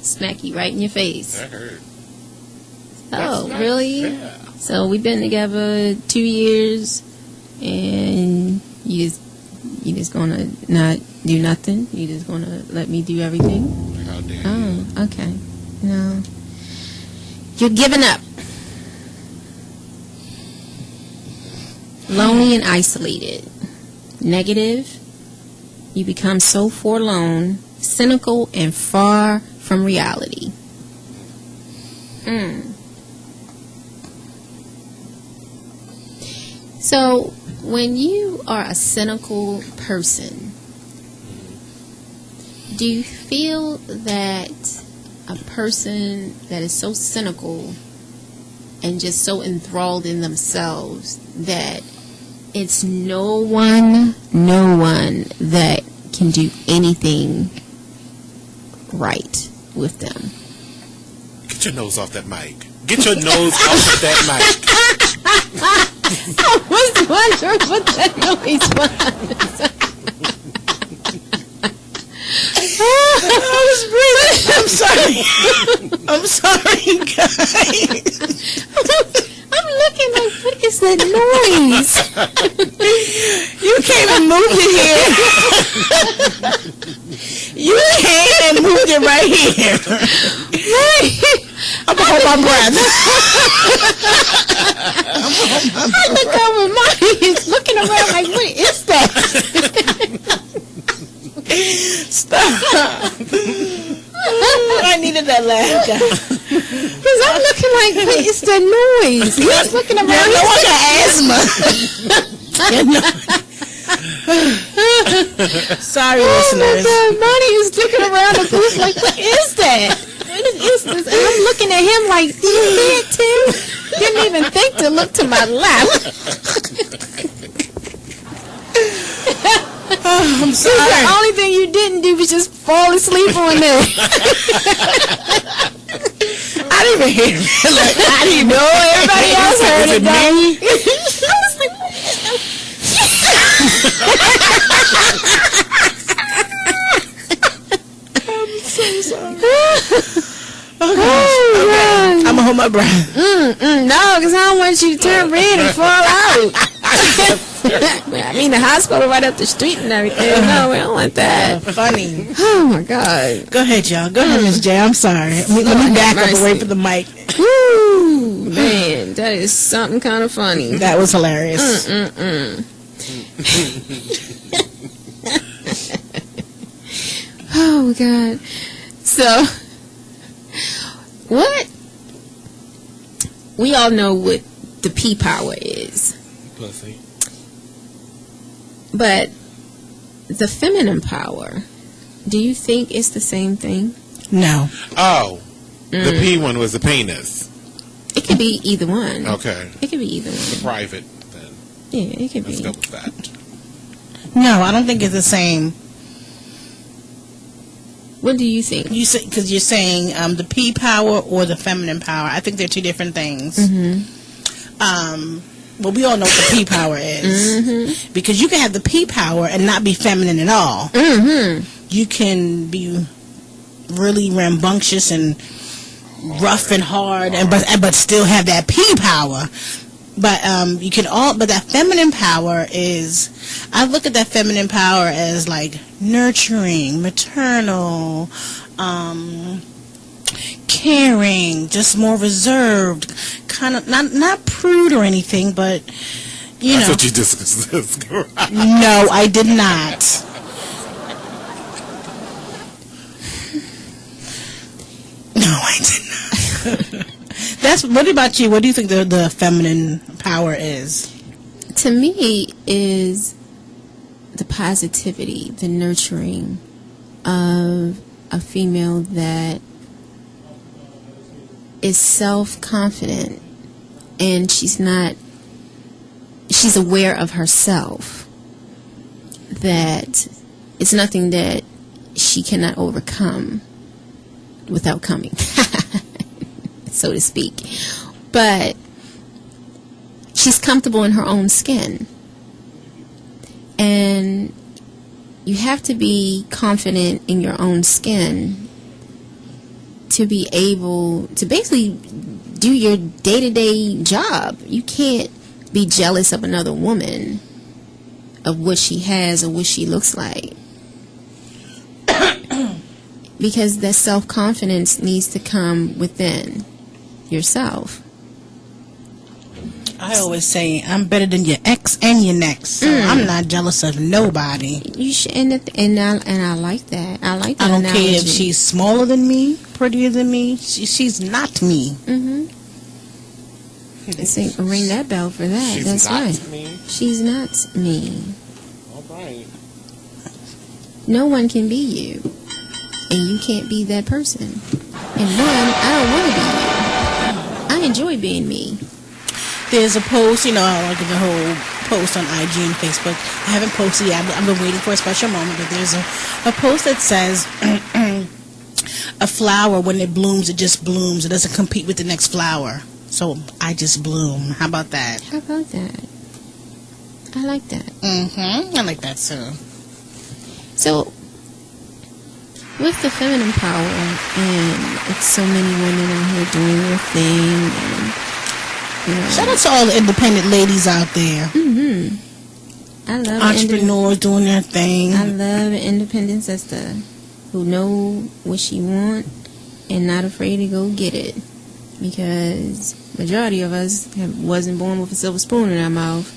Smack you right in your face. That hurt. Oh, That's really? Yeah. So we've been together 2 years, and you just gonna not do nothing? You just gonna let me do everything? How dare you? Oh, okay. No. You're giving up. Lonely and isolated. Negative. You become so forlorn, cynical, and far from reality. So, when you are a cynical person, do you feel that a person that is so cynical and just so enthralled in themselves that it's no one that can do anything right with them? Get your nose off that mic. Get your nose off of that mic. I was wondering what that noise was. I was breathing. I'm sorry, guys. I'm looking like, what is that noise? You came and moved it here. You came and moved it right here. I'm gonna hold my breath. I look over mine. He's looking around like, what is that? Stop. I needed that laugh, guys. Because I'm looking like, what is that noise? He's looking around. No one got asthma. Sorry, listeners. Oh, Monty is looking around the booth like, what is that? What is this? And I'm looking at him like, do you see it, Tim? Didn't even think to look to my left. I'm sorry. The only thing you didn't do was just fall asleep on there. I didn't even hear it. Like, I didn't know. Everybody else heard it, though. I was like, what is that? I'm so sorry. Okay. I'm gonna hold my breath. No, because I don't want you to turn red and fall out. I mean, the hospital right up the street and everything. No, we don't want that. Funny. Oh, my God. Go ahead, y'all. Go ahead, Miss J. I'm sorry. Let me back up away from the mic. Woo, man, that is something kind of funny. That was hilarious. Oh, God. So, what? We all know what the P power is. Pussy. But the feminine power, do you think it's the same thing? No. Oh. The P one was the penis. It could be either one. Okay. It could be either one. Private, then. Yeah, it could Let's be. go with that. No, I don't think it's the same. What do you think? You say because you're saying the P power or the feminine power. I think they're two different things. Well, we all know what the P power is because you can have the P power and not be feminine at all. You can be really rambunctious and rough and hard, and but still have that P power. But you can all. But that feminine power is. I look at that feminine power as like nurturing, maternal, caring, just more reserved, kind of not prude or anything, but you That's know. what you just No, I did not. No, I did not. That's. What about you? What do you think the feminine power is? To me, is the positivity, the nurturing of a female that is self-confident, and she's aware of herself, that it's nothing that she cannot overcome without coming, so to speak. But she's comfortable in her own skin. And you have to be confident in your own skin to be able to basically do your day-to-day job. You can't be jealous of another woman, of what she has or what she looks like. Because that self-confidence needs to come within yourself. I always say I'm better than your ex and your next. So I'm not jealous of nobody. You should, and I like that. I like that. I don't analogy. care if she's smaller than me, prettier than me. She's not me. Ring that bell for that. She's That's not right. me. She's not me. All right. No one can be you, and you can't be that person. And I don't want to be you. I enjoy being me. There's a post, like the whole post on IG and Facebook. I haven't posted yet. I've been waiting for a special moment, but there's a post that says a flower, when it blooms, it just blooms. It doesn't compete with the next flower. So I just bloom. How about that? How about that? I like that. I like that too. So, with the feminine power, and it's so many women out here doing their thing, and shout out to all the independent ladies out there. I love entrepreneurs doing their thing. I love an independent sister who know what she want and not afraid to go get it. Because majority of us wasn't born with a silver spoon in our mouth.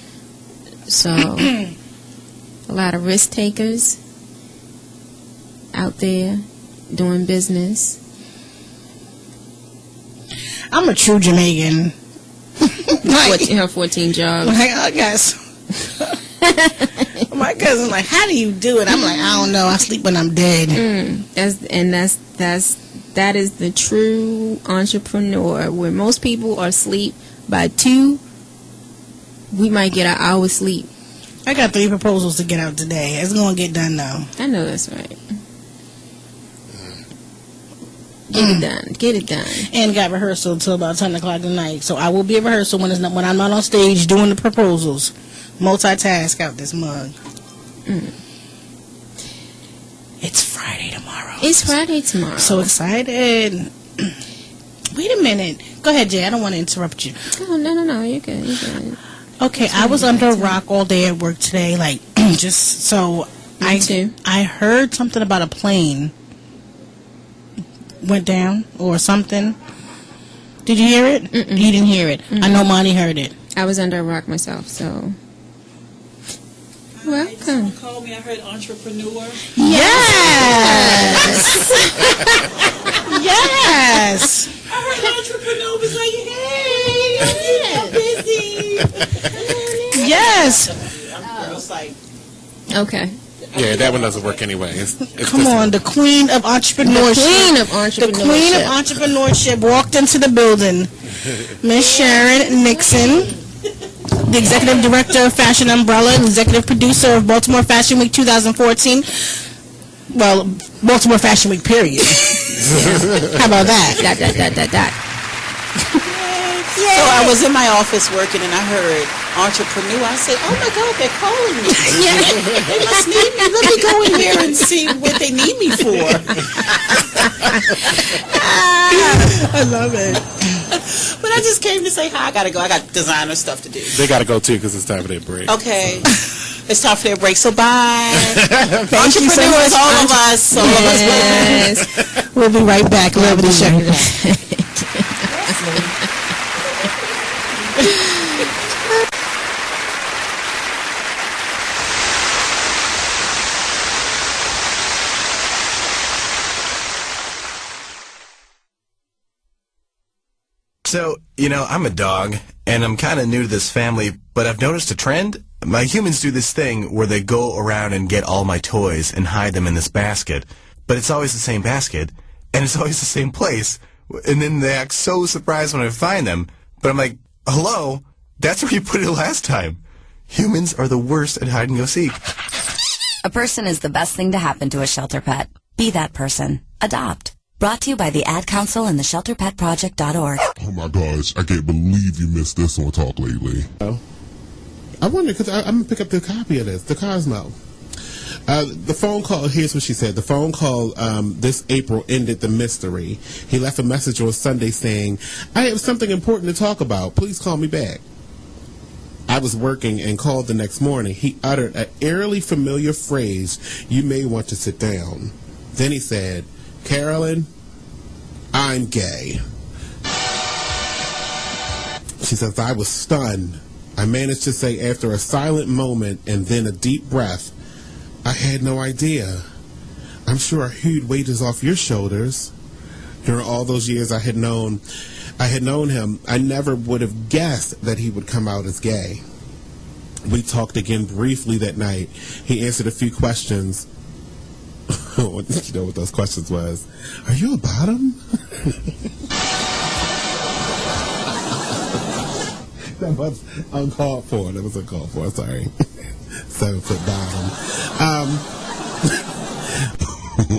So a lot of risk takers out there doing business. I'm a true Jamaican. Her 14 jobs. I guess. My cousin's like, how do you do it? I'm like, I don't know. I sleep when I'm dead. That is the true entrepreneur. Where most people are asleep by 2, we might get an hour's sleep. I got 3 proposals to get out today. It's gonna get done though. I know that's right. Get it done. And got rehearsal until about 10 o'clock tonight. So I will be at rehearsal when I'm not on stage doing the proposals. Multitask out this mug. It's Friday tomorrow. It's Friday tomorrow. So excited. Wait a minute. Go ahead, Jay. I don't want to interrupt you. Oh, no. You're good. Okay, I was under a rock all day at work today. Like, just so Me too. I heard something about a plane went down or something. Did you hear it? You didn't hear it. I know Monty heard it. I was under a rock myself, so. Welcome. Someone called me. I heard entrepreneur. Yes. Yes. I heard entrepreneur was like, hey, I'm busy. Yes. I was like, Okay. Yeah, that one doesn't work anyway. It's Come on, the queen of entrepreneurship. The queen of entrepreneurship walked into the building. Miss Sharon Nixon, the executive director of Fashion Umbrella, and executive producer of Baltimore Fashion Week 2014. Well, Baltimore Fashion Week, period. How about that? So I was in my office working and I heard entrepreneur. I said, oh my God, they're calling me. They must need me. Let me go in here and see what they need me for. I love it. But I just came to say hi. I got to go. I got designer stuff to do. They got to go too because it's time for their break. Okay. It's time for their break. So bye. Thank you so much. Entrepreneurs, all of us. Yes. We'll be right back. Love the show. So, I'm a dog, and I'm kind of new to this family, but I've noticed a trend. My humans do this thing where they go around and get all my toys and hide them in this basket. But it's always the same basket, and it's always the same place. And then they act so surprised when I find them. But I'm like, hello? That's where you put it last time. Humans are the worst at hide and go seek. A person is the best thing to happen to a shelter pet. Be that person. Adopt. Brought to you by the Ad Council and the ShelterPetProject.org. Oh my gosh, I can't believe you missed this on Talk Lately. Oh. I wonder, because I'm going to pick up the copy of this, the Cosmo. The phone call, here's what she said. The phone call this April ended the mystery. He left a message on Sunday saying, I have something important to talk about. Please call me back. I was working and called the next morning. He uttered an eerily familiar phrase, you may want to sit down. Then he said, Carolyn, I'm gay. She says, I was stunned. I managed to say after a silent moment and then a deep breath, I had no idea. I'm sure a huge weight is off your shoulders. During all those years I had known him, I never would have guessed that he would come out as gay. We talked again briefly that night. He answered a few questions. You know what those questions was? Are you a bottom? That was uncalled for. That was uncalled for. Sorry. 7-foot bottom.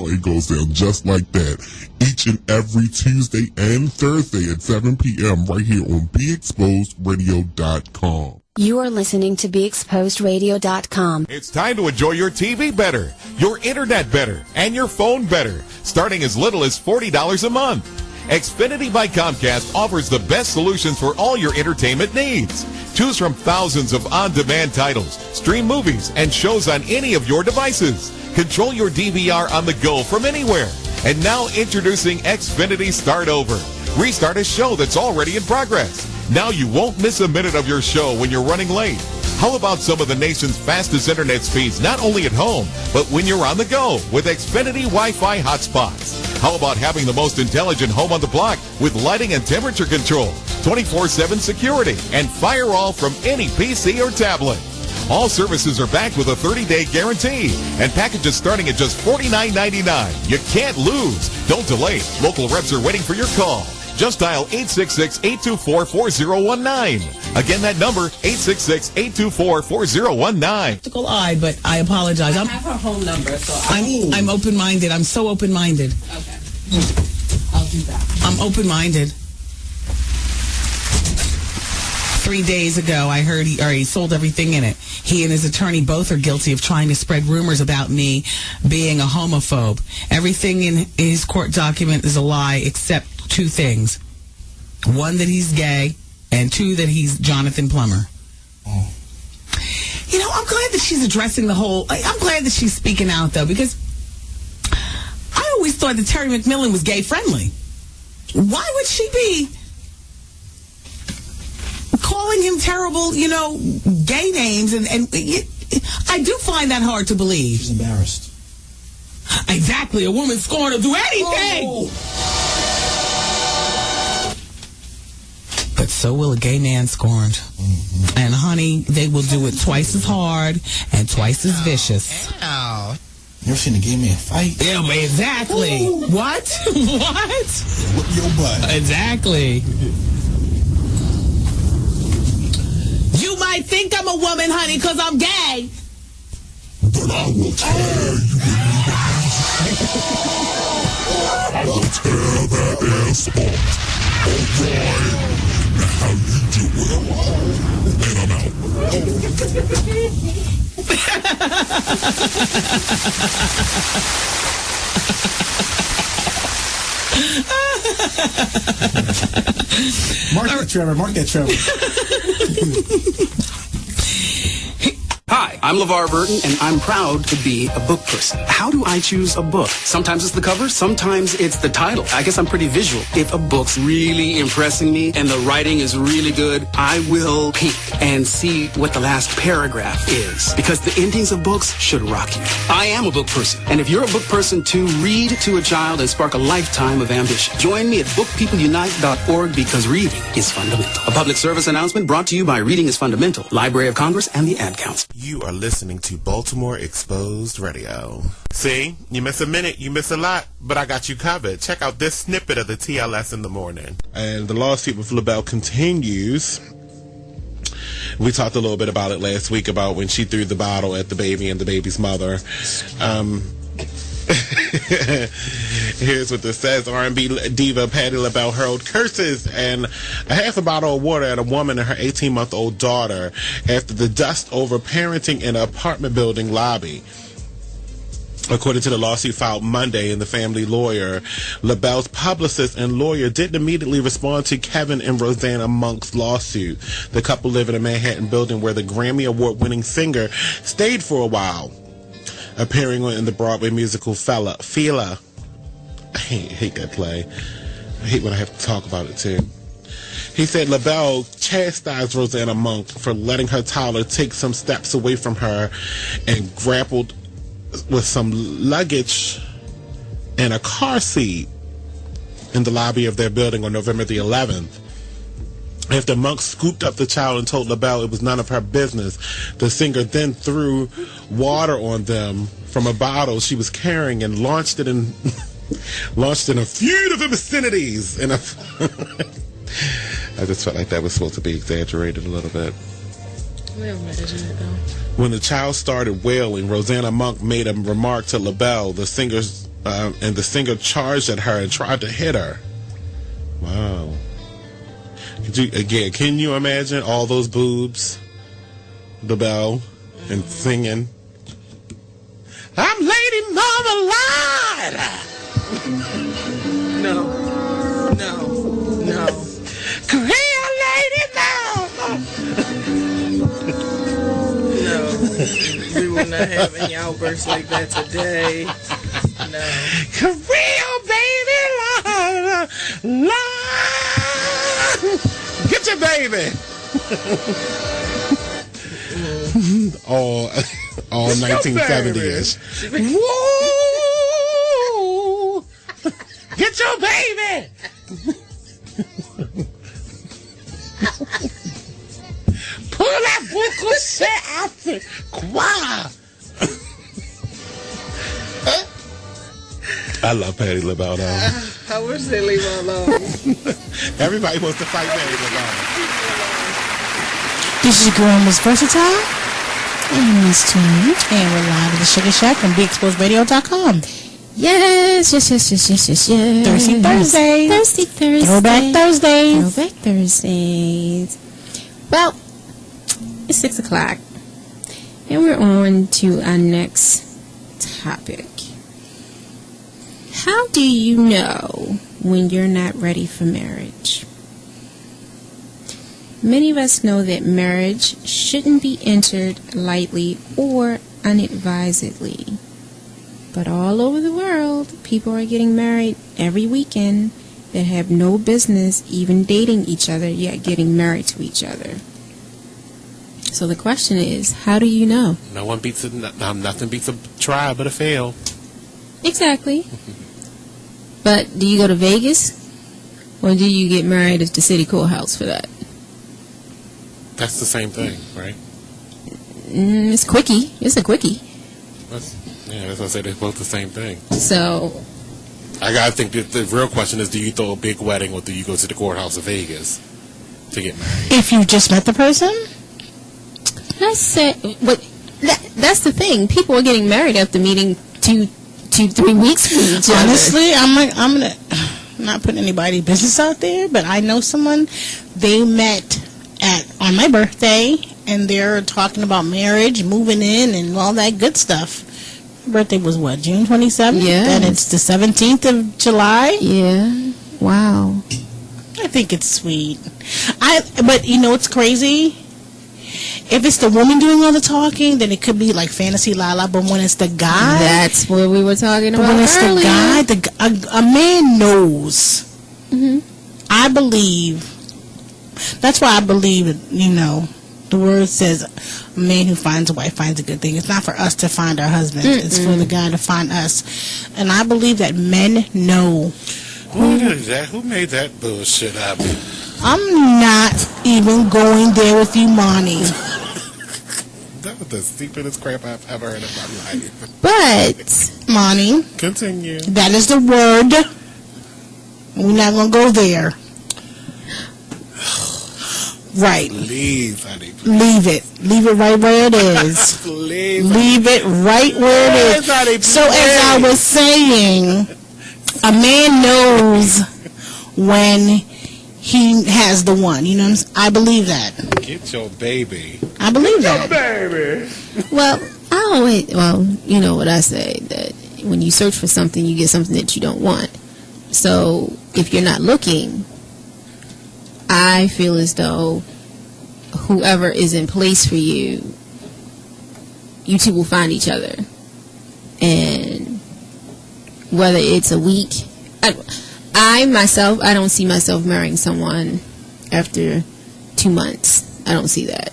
It goes down just like that. Each and every Tuesday and Thursday at 7 p.m. right here on BeExposedRadio.com. You are listening to BeExposedRadio.com. It's time to enjoy your TV better, your internet better, and your phone better, starting as little as $40 a month. Xfinity by Comcast offers the best solutions for all your entertainment needs. Choose from thousands of on-demand titles, stream movies, and shows on any of your devices. Control your DVR on the go from anywhere. And now introducing Xfinity Start Over. Restart a show that's already in progress. Now you won't miss a minute of your show when you're running late. How about some of the nation's fastest internet speeds, not only at home, but when you're on the go with Xfinity Wi-Fi hotspots? How about having the most intelligent home on the block with lighting and temperature control, 24/7 security, and firewall from any PC or tablet? All services are backed with a 30-day guarantee, and packages starting at just $49.99. You can't lose. Don't delay. Local reps are waiting for your call. Just dial 866-824-4019. Again, that number, 866-824-4019. Optical eye, but I apologize. I have her home number, so I'm open-minded. I'm so open-minded. Okay. I'll do that. I'm open-minded. 3 days ago, I heard he sold everything in it. He and his attorney both are guilty of trying to spread rumors about me being a homophobe. Everything in his court document is a lie except two things. One, that he's gay, and two, that he's Jonathan Plummer. Oh. I'm glad that she's addressing the whole... I'm glad that she's speaking out, though, because I always thought that Terry McMillan was gay-friendly. Why would she be calling him terrible, gay names? And I do find that hard to believe. She's embarrassed. Exactly. A woman scorned to do anything. Oh. But so will a gay man scorned. Mm-hmm. And honey, they will do it twice as hard and twice as vicious. Ow. You ever seen a gay man fight? Yeah, man, exactly. Ooh. What? What? Whip your butt. Exactly. You might think I'm a woman, honey, because I'm gay. But I will tear you. I will tear that ass off. Alright. Now how you do it? And I'm out. Mark that, Trevor. Mark that, Trevor. Hi, I'm LeVar Burton, and I'm proud to be a book person. How do I choose a book? Sometimes it's the cover, sometimes it's the title. I guess I'm pretty visual. If a book's really impressing me and the writing is really good, I will peek. and see what the last paragraph is, because the endings of books should rock you. I am a book person, and if you're a book person too, read to a child and spark a lifetime of ambition. Join me at bookpeopleunite.org, because reading is fundamental. A public service announcement brought to you by Reading is Fundamental, Library of Congress, and the Ad Council. You are listening to Baltimore Exposed Radio. See, you miss a minute, you miss a lot, but I got you covered. Check out this snippet of the TLS in the morning. And the lawsuit with LaBelle continues. We talked a little bit about it last week, about when she threw the bottle at the baby and the baby's mother. Here's what this says. R&B diva Patti LaBelle hurled curses and a half a bottle of water at a woman and her 18-month-old daughter after the dust over parenting in an apartment building lobby. According to the lawsuit filed Monday in the family lawyer, LaBelle's publicist and lawyer didn't immediately respond to Kevin and Rosanna Monk's lawsuit. The couple live in a Manhattan building where the Grammy Award-winning singer stayed for a while, appearing in the Broadway musical Fela. I hate that play. I hate when I have to talk about it too. He said LaBelle chastised Rosanna Monk for letting her toddler take some steps away from her and grappled with some luggage and a car seat in the lobby of their building on November the 11th. After Monk scooped up the child and told LaBelle it was none of her business, the singer then threw water on them from a bottle she was carrying and launched it in a feud of obscenities. I just felt like that was supposed to be exaggerated a little bit. When the child started wailing, Rosanna Monk made a remark to LaBelle. The singer charged at her and tried to hit her. Wow. Can you imagine all those boobs? LaBelle and singing, I'm Lady Marmalade. No. Korea Lady No, we will not have any outbursts like that today. No. Korea, baby, get your baby. all 1970-ish. Woo! Get your baby. Pour la boucle c'est assez quoi? I love Patti LaBelle though. I wish they leave her alone. Everybody wants to fight Patti LaBelle. This is your girl, Miss Versatile. And Miss T. And we're live at the Sugar Shack from BeExposedRadio.com. Yes. Thirsty Thursday. Throwback Thursdays. Well, it's 6 o'clock. And we're on to our next topic. How do you know when you're not ready for marriage? Many of us know that marriage shouldn't be entered lightly or unadvisedly. But all over the world, people are getting married every weekend that have no business even dating each other, yet getting married to each other. So the question is, how do you know? Nothing beats a try but a fail. Exactly. But do you go to Vegas, or do you get married at the city courthouse for that? That's the same thing, right? It's quickie. It's a quickie. That's what I say. They're both the same thing. So I gotta think that the real question is: do you throw a big wedding, or do you go to the courthouse of Vegas to get married? If you just met the person, let's say, that's the thing. People are getting married after meeting 2-3 weeks from each other. Honestly, I'm gonna not put anybody's business out there, but I know someone. They met on my birthday, and they're talking about marriage, moving in, and all that good stuff. Birthday was what, June 27th? Yeah. And it's the 17th of July? Yeah. Wow. I think it's sweet. But you know what's crazy? If it's the woman doing all the talking, then it could be like fantasy la-la. But when it's the guy, that's what we were talking about. When it's earlier. the guy, a man knows. Mm-hmm. I believe. That's why I believe, The word says, a man who finds a wife finds a good thing. It's not for us to find our husbands. It's for the guy to find us. And I believe that men know. Who made that bullshit up? I'm not even going there with you, Monty. That was the stupidest crap I've ever heard in my life. But, Monty, continue. That is the word. We're not going to go there. Right. Please, honey. Leave it. Leave it right where it is. Please. Leave it right where it is. Honey, so as I was saying, a man knows when he has the one. You know what I'm saying? I believe that. Get your baby. I believe that. Baby. Well, you know what I say, that when you search for something, you get something that you don't want. So if you're not looking, I feel as though whoever is in place for you, you two will find each other. And whether it's a week, I myself, I don't see myself marrying someone after 2 months. I don't see that.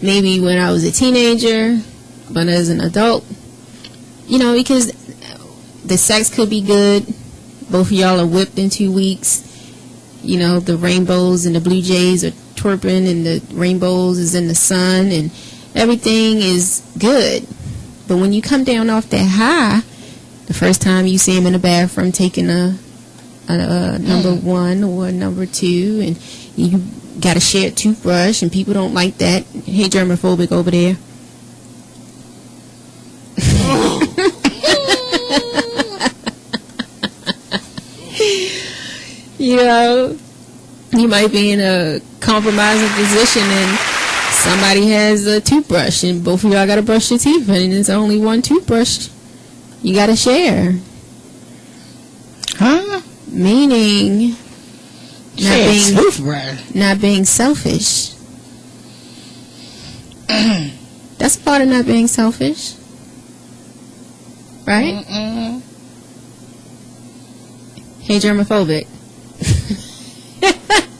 Maybe when I was a teenager, but as an adult, you know, because the sex could be good. Both of y'all are whipped in 2 weeks. You know, the rainbows and the blue jays are twerping, and the rainbows is in the sun, and everything is good. But when you come down off that high, the first time you see him in the bathroom taking a number 1 or number 2, and you got a shared toothbrush, and people don't like that. Hey, germophobic over there. You know, you might be in a compromising position and somebody has a toothbrush and both of y'all got to brush your teeth and there's only one toothbrush. You got to share. Huh? Meaning not being selfish. That's part of not being selfish. Right? Mm-mm. Hey, germophobic.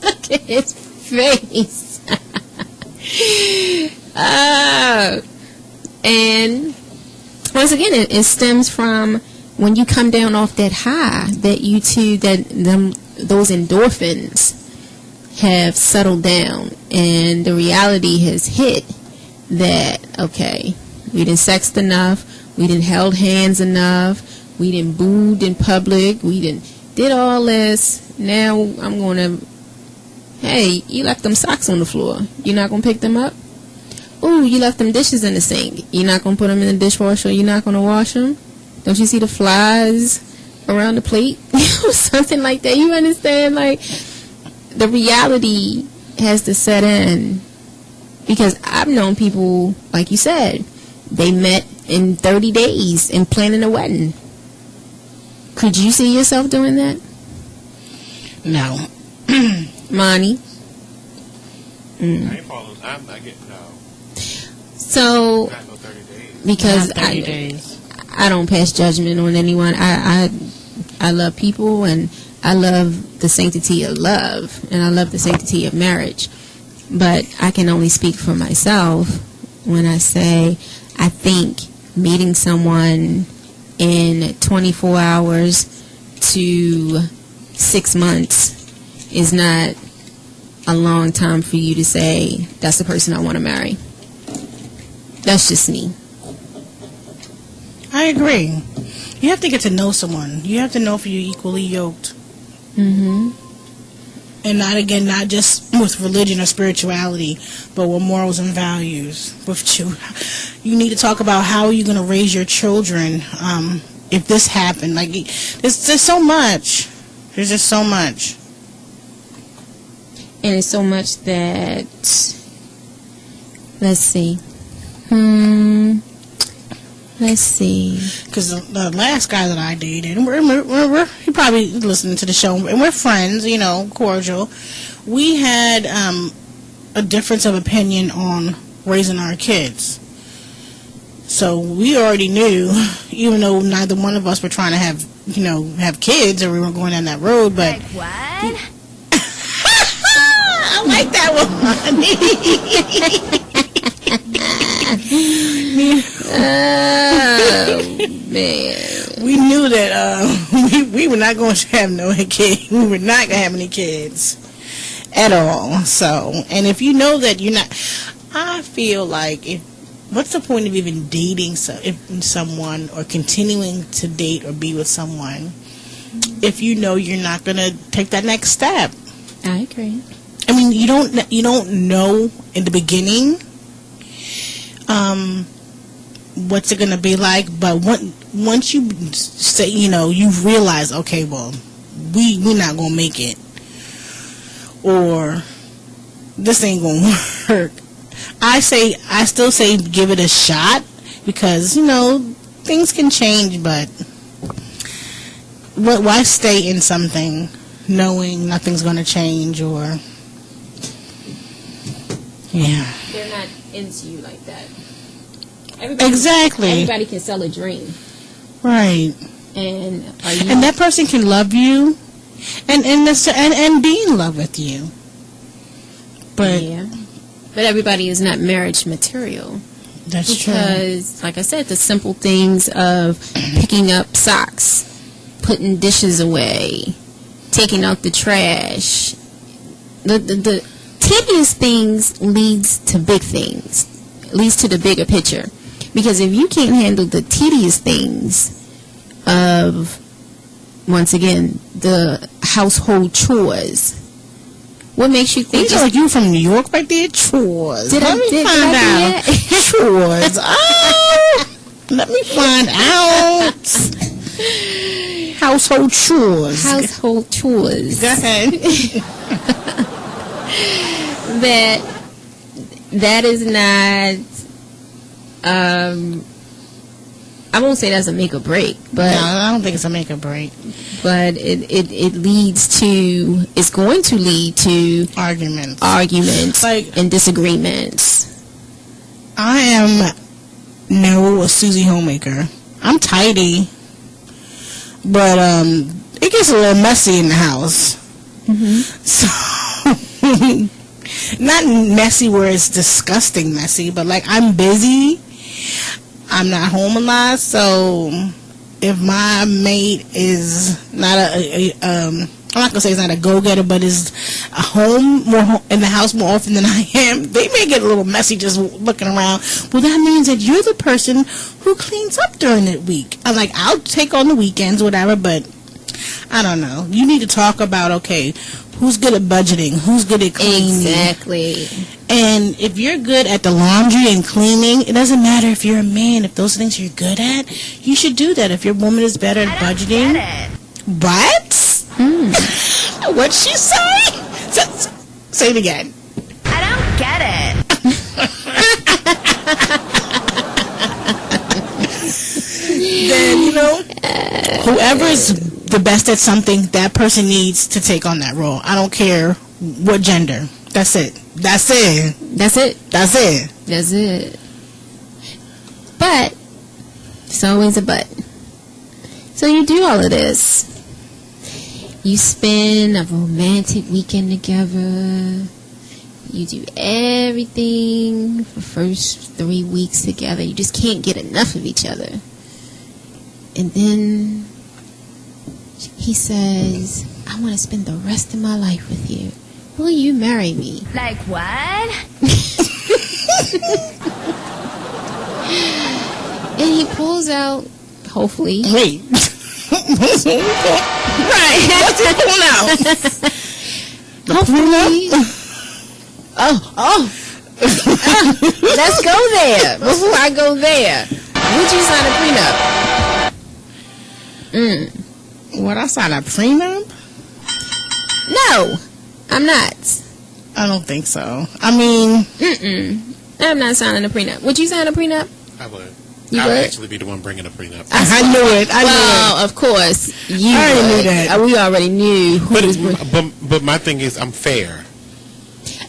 Look at his face. And once again, it stems from when you come down off that high, that you two, those endorphins have settled down, and the reality has hit that, okay, we didn't sexed enough, we didn't held hands enough, we didn't booed in public, we didn't did all this. Now I'm going to, hey, you left them socks on the floor. You're not going to pick them up? Ooh, you left them dishes in the sink. You're not going to put them in the dishwasher? You're not going to wash them? Don't you see the flies around the plate? Something like that. You understand? Like, the reality has to set in. Because I've known people, like you said, they met in 30 days and planning a wedding. Could you see yourself doing that? No. Monty? I ain't following. I'm not getting no. So, Not no 30 days. Because 30 days. I don't pass judgment on anyone. I love people, and I love the sanctity of love, and I love the sanctity of marriage. But I can only speak for myself when I say I think meeting someone in 24 hours to 6 months is not a long time for you to say, that's the person I want to marry. That's just me. I agree. You have to get to know someone. You have to know if you're equally yoked. Mm-hmm. And not just with religion or spirituality, but with morals and values. You need to talk about how you're going to raise your children if this happened. Like, there's so much. There's just so much. And it's so much that, let's see. Let's see. Because the last guy that I dated, and he probably listening to the show, and we're friends, you know, cordial. We had a difference of opinion on raising our kids. So we already knew, even though neither one of us were trying to have kids, or we weren't going down that road, but... Like what? like that one. Man. We knew that we were not going to have no kids. We were not going to have any kids at all. So, and if you know that you're not, I feel like what's the point of even dating someone or continuing to date or be with someone if you know you're not going to take that next step? I agree. I mean, you don't know in the beginning what's it going to be like, but once you say, you realize, okay, well, we're not going to make it, or this ain't going to work. I still say give it a shot, because, things can change, but why stay in something knowing nothing's going to change, or, yeah. They're not into you like that. Exactly. Everybody can sell a dream. Right. And that person can love you and be in love with you. But yeah. But everybody is not marriage material. That's true. Because, like I said, the simple things of picking up socks, putting dishes away, taking out the trash, the tedious things leads to big things, leads to the bigger picture. Because if you can't handle the tedious things of, once again, the household chores, what makes you think? You like you from New York right there? Chores. Let me find out. Chores. Oh, let me find out. Household chores. Household chores. Go ahead. That is not. I won't say that's a make or break, but no, I don't think it's a make or break. But it leads to, it's going to lead to arguments and disagreements. I am a Susie Homemaker. I'm tidy, but it gets a little messy in the house. So not messy where it's disgusting messy, but like I'm busy. I'm not home a lot, so if my mate is not I'm not gonna say it's not a go-getter, but is a home in the house more often than I am, they may get a little messy just looking around. Well, that means that you're the person who cleans up during the week. I'm like, I'll take on the weekends, whatever, but I don't know. You need to talk about, okay, who's good at budgeting? Who's good at cleaning? Exactly. And if you're good at the laundry and cleaning, it doesn't matter if you're a man. If those things you're good at, you should do that. If your woman is better at budgeting. What? What'd she say? Say it again. I don't get it. Then, whoever's the best at something, that person needs to take on that role. I don't care what gender. That's it. That's it. That's it. That's it. That's it. But, it's always a but. So you do all of this. You spend a romantic weekend together. You do everything for the first 3 weeks together. You just can't get enough of each other. And then he says, I want to spend the rest of my life with you. Will you marry me? Like what? And he pulls out, hopefully. Wait. Right. What's he pulling out? Hopefully. Let's go there. Before I go there, would you sign a prenup? Would I sign a prenup? No, I'm not. I don't think so. I mean, I'm not signing a prenup. Would you sign a prenup? I would. You I would would? actually be the one bringing a prenup. I knew it. Well, of course, you I already would. knew that. We already knew who was bringing. But my thing is, I'm fair.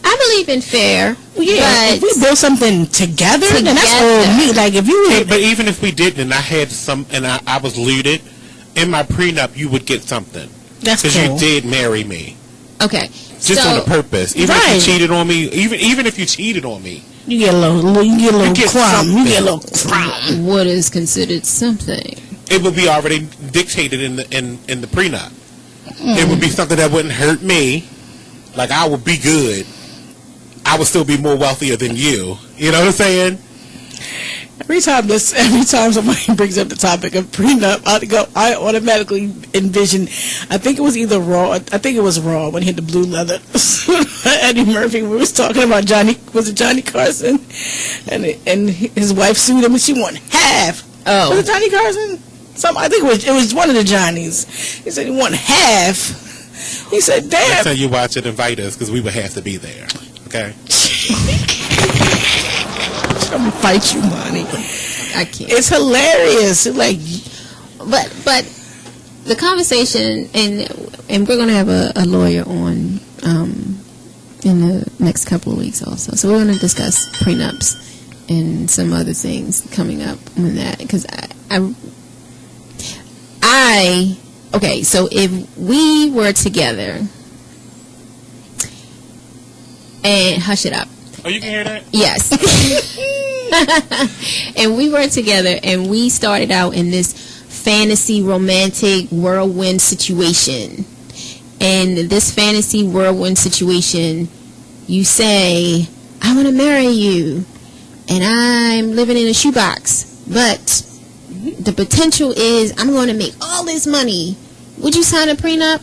I believe in fair. Yeah, but if we build something together, then that's all me. Like if you, But even if we didn't, and I had some, and I was looted, in my prenup, you would get something. That's because cool. you did marry me. Okay, Just So- on the purpose. Even Right. if you cheated on me, even if you cheated on me, You get a little crumb. You get a little crumb. What is considered something? it would be already dictated in the prenup. It would be something that wouldn't hurt me. Like, I would be good. I would still be more wealthier than you. You know what I'm saying? Every time somebody brings up the topic of prenup, I automatically envision. I think it was either Raw. I think it was Raw when he had the blue leather. Eddie Murphy. We was talking about Johnny. Was it Johnny Carson? And his wife sued him, and she won half. Oh, was it Johnny Carson? I think it was one of the Johnnies. He said he won half. He said, "Damn." Next time you watch it, invite us because we would have to be there. Okay. I'm gonna fight you, Monty. I can't. It's hilarious. Like, but the conversation, and we're gonna have a lawyer on in the next couple of weeks also. So we're gonna discuss prenups and some other things coming up on that, because okay. So if we were together, and hush it up. Oh, you can hear that? Yes. And we were together, and we started out in this fantasy romantic whirlwind situation. And this fantasy whirlwind situation, you say, I want to marry you, and I'm living in a shoebox, but the potential is I'm going to make all this money. Would you sign a prenup?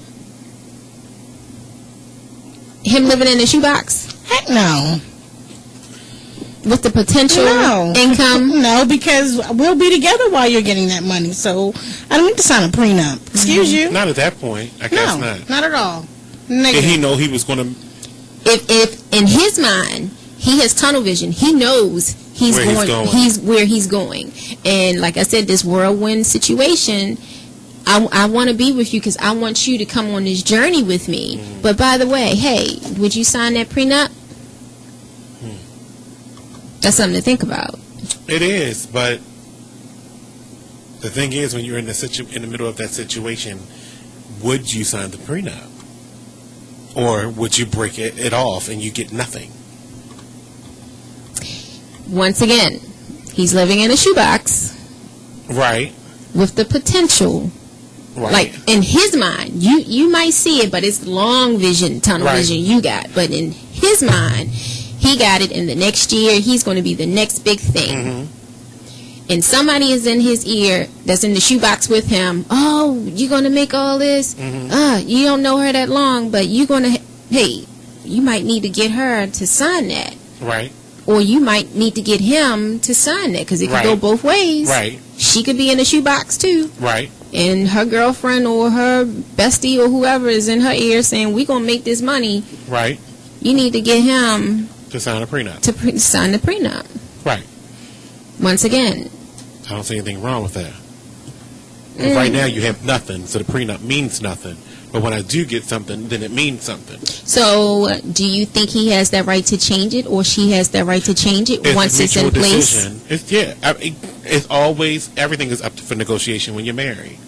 Him living in a shoebox? heck no. With the potential income? No, because we'll be together while you're getting that money. So I don't need to sign a prenup. Excuse you. Not at that point. I guess No, not. not at all. Did Negative. he know he was going to... If in his mind he has tunnel vision, he knows Where he's going. he's where he's going. And like I said, this whirlwind situation, I want to be with you because I want you to come on this journey with me. But by the way, hey, would you sign that prenup? That's something to think about. It is, but the thing is, when you're in the middle of that situation, would you sign the prenup? Or would you break it off and you get nothing? Once again, he's living in a shoebox. Right. With the potential. Right. Like, in his mind, you might see it, but it's long vision, tunnel Right. vision you got. But in his mind, he got it in the next year. He's going to be the next big thing. And somebody is in his ear that's in the shoebox with him. Oh, you're going to make all this? You don't know her that long, but you're going to... Hey, you might need to get her to sign that. Right. Or you might need to get him to sign that, because it could go both ways. Right. She could be in the shoebox, too. Right. And her girlfriend or her bestie or whoever is in her ear saying, we're going to make this money. Right. You need to get him To sign a prenup. to sign the prenup. Right. Once again. I don't see anything wrong with that. But right now you have nothing, so the prenup means nothing. But when I do get something, then it means something. So, do you think he has that right to change it, or she has that right to change it It's once a it's in mutual place? decision. It's always, everything is up for negotiation when you're married.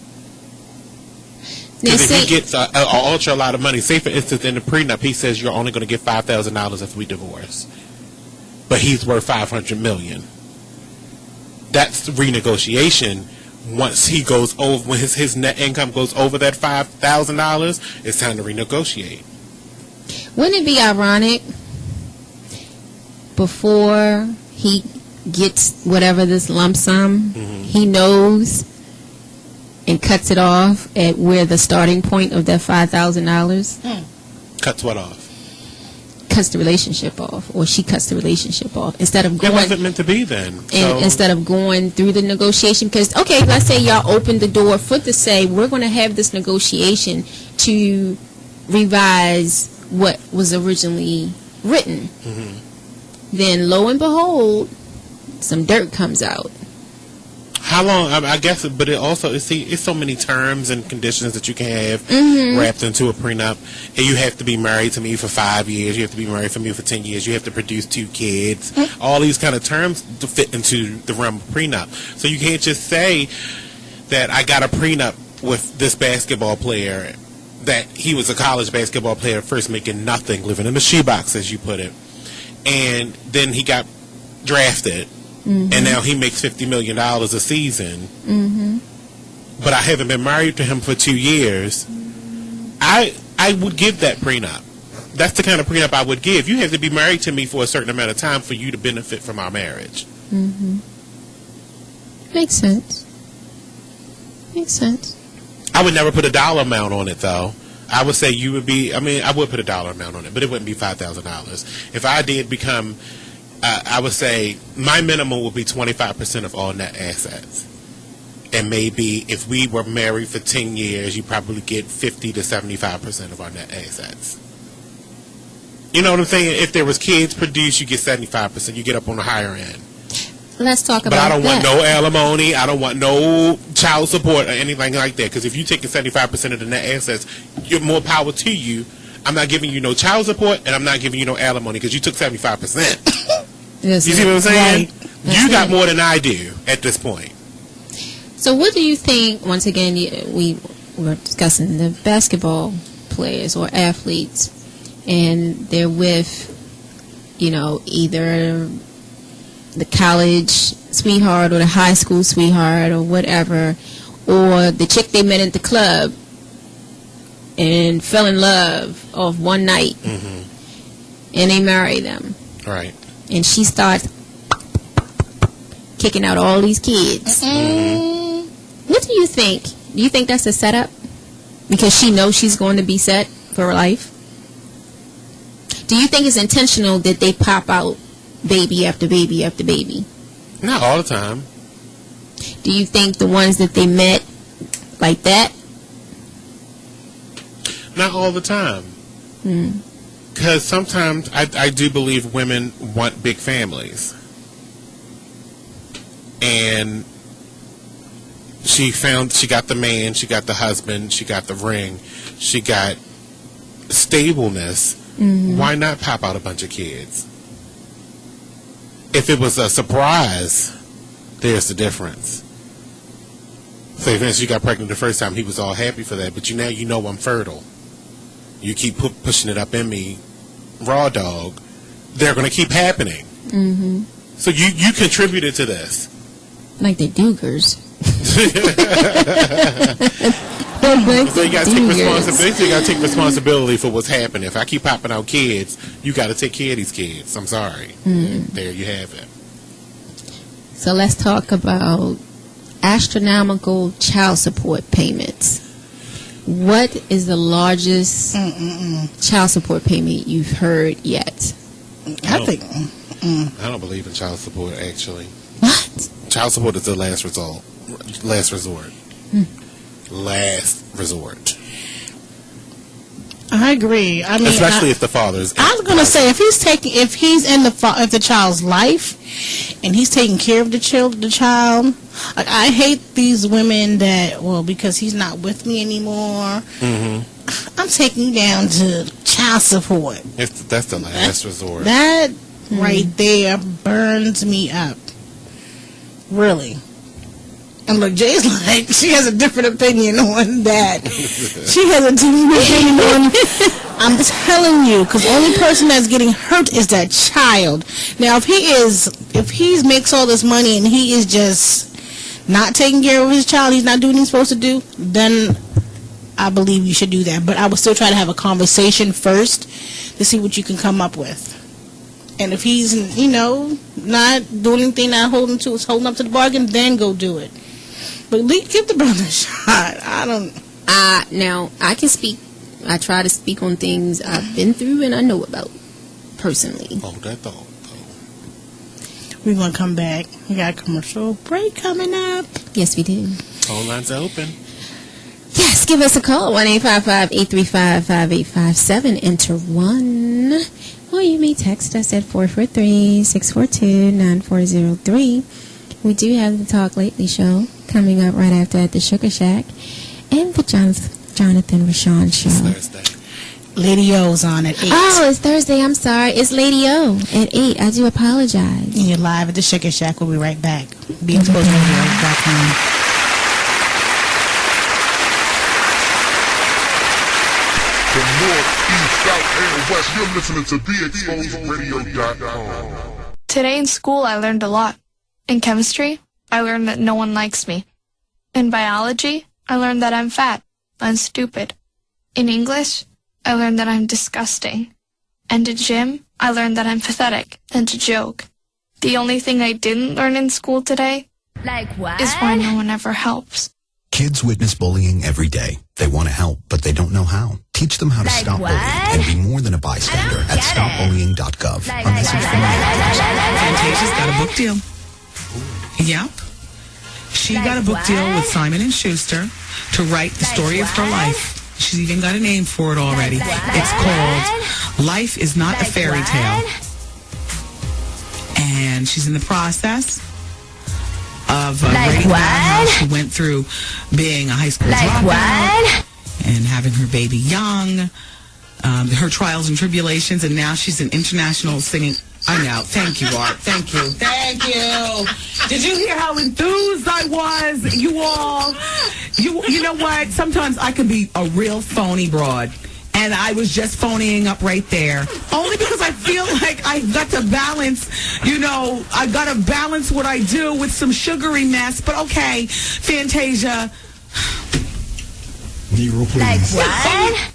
Now, Because if he see, gets an ultra lot of money, say for instance in the prenup, he says you're only going to get $5,000 if we divorce, but he's worth $500 million. That's renegotiation. Once he goes over, when his net income goes over that $5,000, it's time to renegotiate. wouldn't it be ironic before he gets whatever this lump sum, he knows and cuts it off at where the starting point of that $5,000? Cuts what off? Cuts the relationship off, or she cuts the relationship off, instead of It going wasn't meant to be then. and So, instead of going through the negotiation. Because, okay, let's say y'all opened the door for to say we're going to have this negotiation to revise what was originally written. Then lo and behold, some dirt comes out. how long? I guess, but it also it's so many terms and conditions that you can have wrapped into a prenup. And you have to be married to me for 5 years. You have to be married to me for 10 years. You have to produce 2 kids. All these kind of terms to fit into the realm of prenup. So you can't just say that I got a prenup with this basketball player that he was a college basketball player first, making nothing, living in the shoebox, as you put it. And then he got drafted, and now he makes $50 million a season. But I haven't been married to him for 2 years. I would give that prenup. That's the kind of prenup I would give. You have to be married to me for a certain amount of time for you to benefit from our marriage. Makes sense. Makes sense. I would never put a dollar amount on it, though. I would say you would be, I mean, I would put a dollar amount on it, but it wouldn't be $5,000. If I did become, I would say my minimum would be 25% of all net assets. And maybe if we were married for 10 years, you probably get 50 to 75% of our net assets. You know what I'm saying? If there was kids produced, you get 75%. You get up on the higher end. Let's talk about But I don't that. want no alimony. I don't want no child support or anything like that. Because if you take 75% of the net assets, you're more power to you. I'm not giving you no child support, and I'm not giving you no alimony because you took 75%. You see what I'm saying? Right. You got more than I do at this point. So what do you think, once again, we were discussing the basketball players or athletes, and they're with, either the college sweetheart or the high school sweetheart or whatever, or the chick they met at the club and fell in love off one night, and they marry them. Right. And she starts kicking out all these kids. What do you think? Do you think that's a setup? Because she knows she's going to be set for her life? Do you think it's intentional that they pop out baby after baby after baby? Not all the time. Do you think the ones that they met like that? Not all the time. Because sometimes I do believe women want big families. And she got the man, she got the husband, she got the ring, she got stableness. Why not pop out a bunch of kids? If it was a surprise, there's the difference. Say, for instance, you got pregnant the first time, he was all happy for that, but now you know I'm fertile. You keep pushing it up in me, raw dog, they're going to keep happening. So you contributed to this. Like the Dugars. So you got to take responsibility. You got to take responsibility for what's happening. If I keep popping out kids, you got to take care of these kids. I'm sorry. There you have it. So let's talk about astronomical child support payments. What is the largest child support payment you've heard yet? I don't believe in child support, actually. What? Child support is the last resort. Last resort. I agree. I mean, especially if the father's. I was gonna say if he's in the child's life, and he's taking care of the child. Like, I hate these women that because he's not with me anymore. I'm taking you down to child support. That's the last resort. That right there burns me up. Really. And look, Jay's like, she has a different opinion on that. She has a different opinion on, I'm telling you, because the only person that's getting hurt is that child. Now, if he makes all this money and he is just not taking care of his child, he's not doing what he's supposed to do, then I believe you should do that. But I would still try to have a conversation first to see what you can come up with. And if he's, not doing anything, not holding up to the bargain, then go do it. But give the brother a shot. Now, I can speak. I try to speak on things I've been through and I know about personally. Oh, that thought. We're going to come back. We got a commercial break coming up. Yes, we do. Phone lines are open. Yes, give us a call. 1-855-835-5857. Enter 1. Or you may text us at 443-642-9403. We do have the Talk Lately show coming up right after at the Sugar Shack. And the Jonathan Rashawn show. It's Thursday. Lady O's on at 8. Oh, it's Thursday. I'm sorry. It's Lady O at 8. I do apologize. And you're live at the Sugar Shack. We'll be right back. BeExposedRadio.com. East, South, and West. You're listening to BeExposedRadio.com. Today in school, I learned a lot. In chemistry, I learned that no one likes me. In biology, I learned that I'm fat and stupid. In English, I learned that I'm disgusting. And in gym, I learned that I'm pathetic and a joke. The only thing I didn't learn in school today is why no one ever helps. Kids witness bullying every day. They want to help, but they don't know how. Teach them how to stop bullying and be more than a bystander at stopbullying.gov. A message from Fantasia's got a book deal. Yep. She got a book deal with Simon & Schuster to write the story of her life. She's even got a name for it already. It's called Life is Not a Fairy Tale. And she's in the process of writing about how she went through being a high school dropout and having her baby young, her trials and tribulations, and now she's an international singing. I know. Thank you, Art. Thank you. Thank you. Did you hear how enthused I was? You all. You know what? Sometimes I can be a real phony broad. And I was just phoning up right there. Only because I feel like I've got to balance, I got to balance what I do with some sugary mess. But okay, Fantasia. Nero, please. Like what?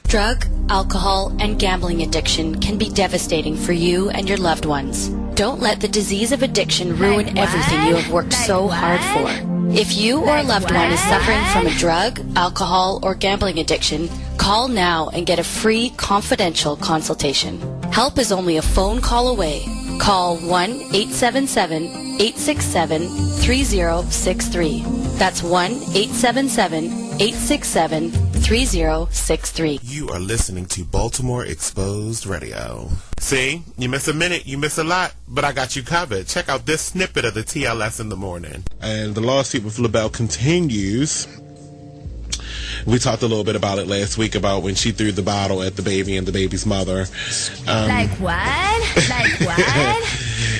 Drug, alcohol, and gambling addiction can be devastating for you and your loved ones. Don't let the disease of addiction ruin everything you have worked so hard for. If you or a loved one is suffering from a drug, alcohol, or gambling addiction, call now and get a free, confidential consultation. Help is only a phone call away. Call 1-877-867-3063. That's 1-877-867-3063. You are listening to Baltimore Exposed Radio. See, you miss a minute, you miss a lot, but I got you covered. Check out this snippet of the TLS in the morning. And the lawsuit with LaBelle continues. We talked a little bit about it last week about when she threw the bottle at the baby and the baby's mother. Like what? Like what?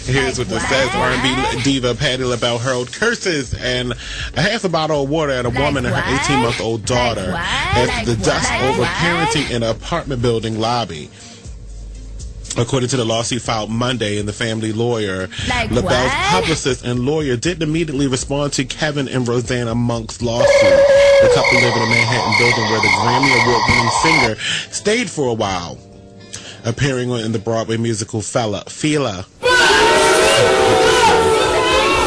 Here's what this says. R&B diva Patti LaBelle hurled curses and a half a bottle of water at a woman and her 18-month-old daughter after the dust over parenting in an apartment building lobby. According to the lawsuit filed Monday, and the family lawyer, LaBelle's publicist and lawyer didn't immediately respond to Kevin and Rosanna Monk's lawsuit. The couple live in a Manhattan building where the Grammy Award-winning singer stayed for a while, appearing in the Broadway musical Fela.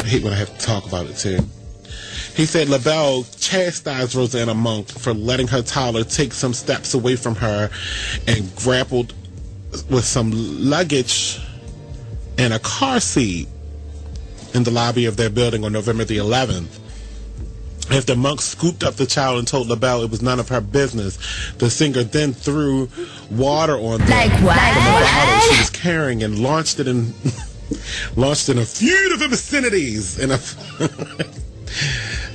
I hate when I have to talk about it, too. He said LaBelle chastised Rosanna Monk for letting her toddler take some steps away from her and grappled with some luggage and a car seat in the lobby of their building on November the 11th. After Monk scooped up the child and told LaBelle it was none of her business, the singer then threw water on them from a bottle she was carrying and launched it in a few different vicinities. I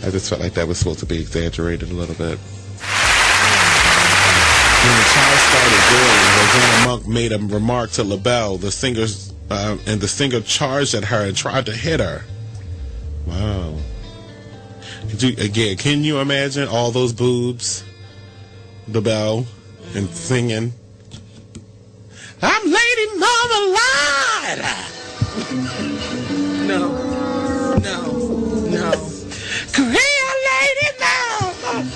just felt like that was supposed to be exaggerated a little bit. When the child started boiling, Rosanna Monk made a remark to LaBelle. The singer charged at her and tried to hit her. Wow. Can you imagine all those boobs, LaBelle, and singing, I'm Lady Marmalade! No. Korea Lady Marmalade!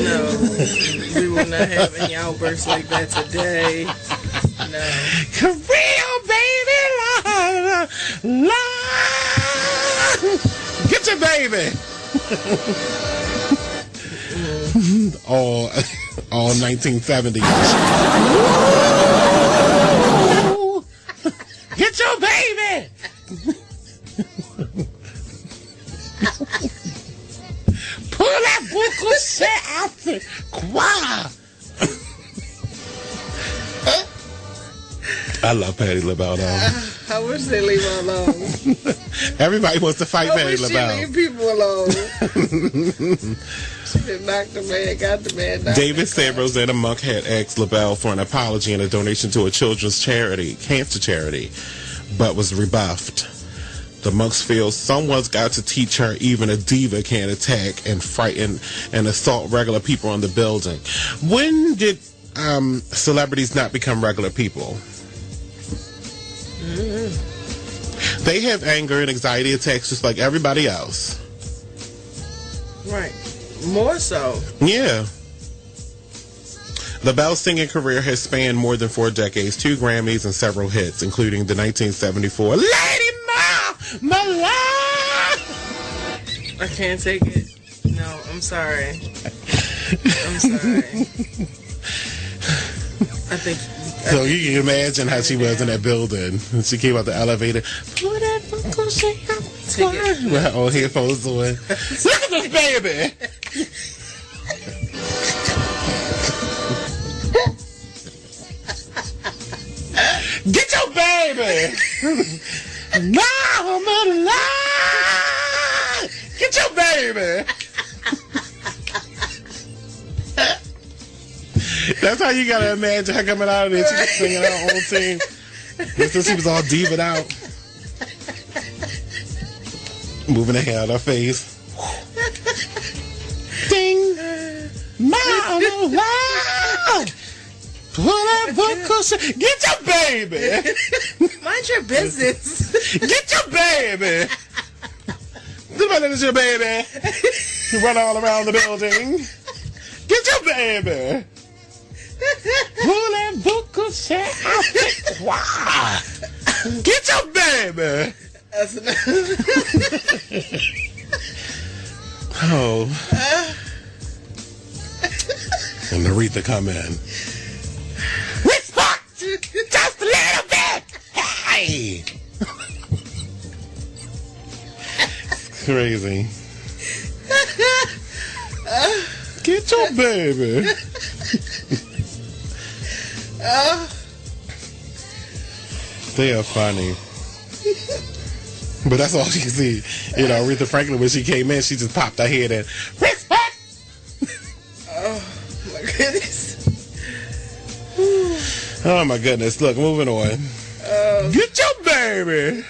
No. We will not have any outbursts like that today. No. Korea baby, la. Get your baby. all 1970s. Get your baby. Pull that buku shit out there. Quoi? I love Patti LaBelle though. I wish they leave her alone. Everybody wants to fight Patti LaBelle. I wish she leave people alone. She done knocked the man, got the man. David said Rosanna Monk had asked LaBelle for an apology and a donation to a children's charity, cancer charity, but was rebuffed. The monks feel someone's got to teach her even a diva can't attack and frighten and assault regular people in the building. When did celebrities not become regular people? They have anger and anxiety attacks just like everybody else. Right. More so. Yeah. LaBelle's singing career has spanned more than 4 decades, 2 Grammys and several hits, including the 1974 Lady Ma Love. I can't take it. No, I'm sorry. I'm sorry. I think. So you can imagine how she was in that building when she came out the elevator. With her old headphones on. Look at this baby. Get your baby! Mama alive! Get your baby! That's how you gotta imagine her coming out of there. She was singing her own team. Just she was all diva out. Moving her hair out her face. Ding! Mama alive! Get your baby! Mind your business. Get your baby! Somebody is your baby! You run all around the building. Get your baby! Wow! Get your baby! Oh. And Aretha come in. Respect! Just a little bit! Hey! Crazy. Get your baby. They are funny. But that's all you see. You know, Aretha Franklin, when she came in, she just popped her head in. Respect! Oh, my goodness. Oh, my goodness. Look, moving on. Get your baby!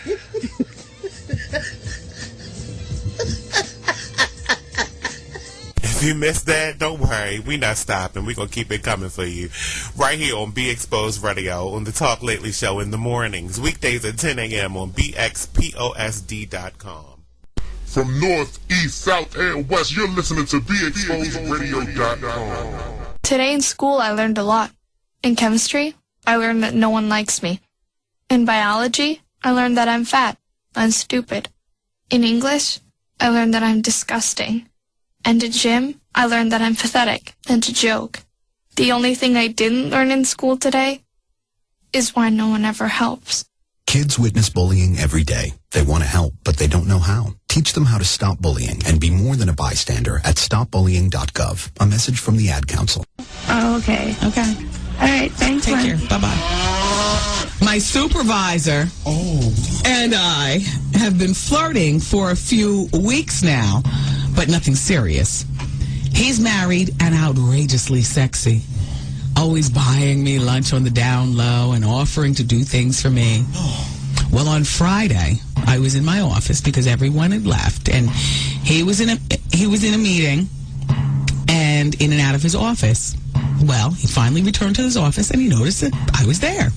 If you missed that, don't worry. We not stopping. We gonna keep it coming for you. Right here on Be Exposed Radio on the Talk Lately Show in the mornings. Weekdays at 10 a.m. on BXPOSD.com. From north, east, south, and west, you're listening to BeExposedRadio.com. Today in school, I learned a lot. In chemistry, I learned that no one likes me. In biology, I learned that I'm fat and stupid. In English, I learned that I'm disgusting. And in gym, I learned that I'm pathetic and a joke. The only thing I didn't learn in school today is why no one ever helps. Kids witness bullying every day. They want to help, but they don't know how. Teach them how to stop bullying and be more than a bystander at stopbullying.gov. A message from the Ad Council. Oh, okay. Okay. All right. Thanks. Take care. Bye-bye. My supervisor and I have been flirting for a few weeks now, but nothing serious. He's married and outrageously sexy. Always buying me lunch on the down low and offering to do things for me. Well, on Friday, I was in my office because everyone had left, and he was in a meeting and in and out of his office. Well, he finally returned to his office, and he noticed that I was there.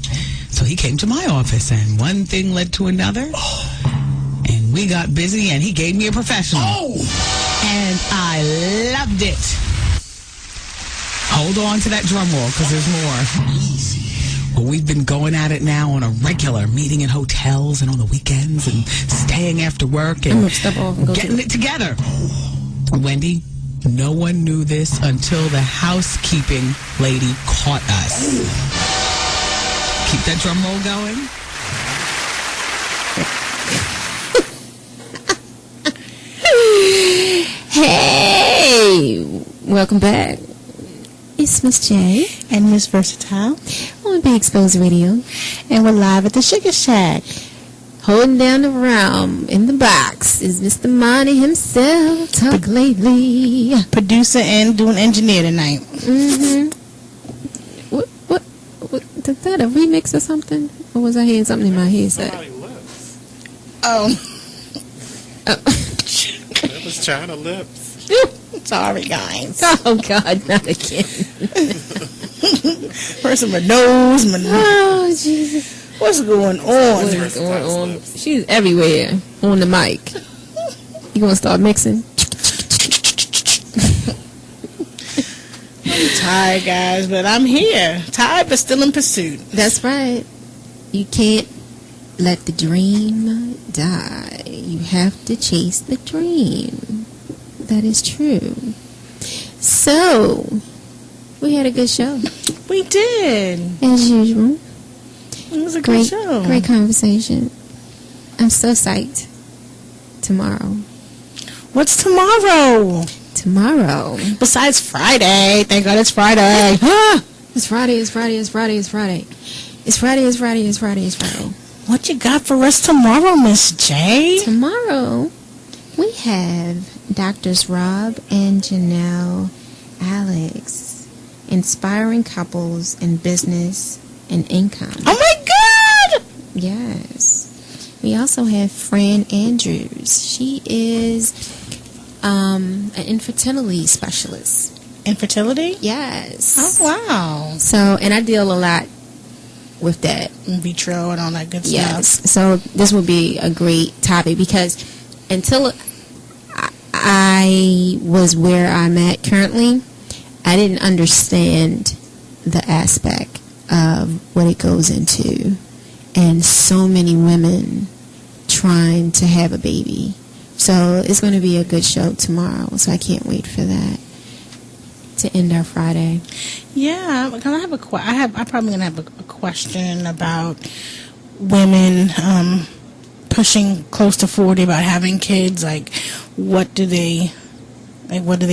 So he came to my office, and one thing led to another, and we got busy, and he gave me a professional. And I loved it. Hold on to that drum roll, because there's more. Well, we've been going at it now on a regular, meeting in hotels and on the weekends and staying after work and getting it together. Wendy, no one knew this until the housekeeping lady caught us. Keep that drum roll going. Hey, welcome back. It's Miss J and Miss Versatile on Be Exposed Radio, and we're live at the Sugar Shack. Holding down the realm in the box is Mr. Money himself. Talk lately, producer and doing engineer tonight. What? Is that a remix or something? Or was I hearing something in my headset? Oh. China lips. Sorry, guys. Oh, God, not again. First of my nose, my Oh, Jesus. What's going on? What's going on? She's everywhere on the mic. You gonna start mixing? I'm tired, guys, but I'm here. Tired, but still in pursuit. That's right. You can't let the dream die. You have to chase the dream. That is true. So, we had a good show. We did. As usual. It was a Great, good show. great conversation. I'm so psyched. Tomorrow. What's tomorrow? Tomorrow. Besides Friday. Thank God it's Friday. It's Friday, it's Friday, it's Friday, it's Friday. It's Friday, it's Friday, it's Friday, it's Friday. What you got for us tomorrow, Miss J? Tomorrow, we have Doctors Rob and Janelle Alex, inspiring couples in business and income. Oh my God! Yes. We also have Fran Andrews. She is an infertility specialist. Infertility? Yes. Oh, wow. So, and I deal a lot with that. In vitro and all that good Yes. stuff. So this would be a great topic because until I was where I'm at currently, I didn't understand the aspect of what it goes into. And so many women trying to have a baby. So it's going to be a good show tomorrow. So I can't wait for that to end our Friday. Yeah, because I have I'm probably gonna have a question about women pushing close to 40 about having kids. Like, what do they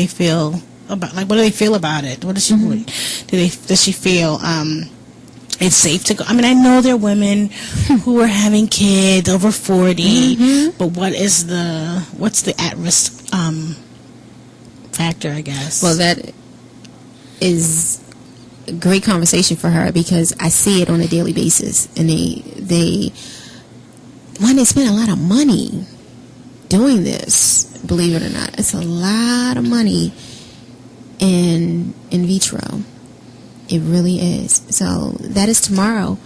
feel about? Like, what do they feel about it? What does she does she feel? It's safe to go. I mean, I know there are women who are having kids over 40, but what's the at-risk factor? I guess. Well, that is a great conversation for her because I see it on a daily basis, and they spend a lot of money doing this. Believe it or not, it's a lot of money in vitro. It really is. So that is tomorrow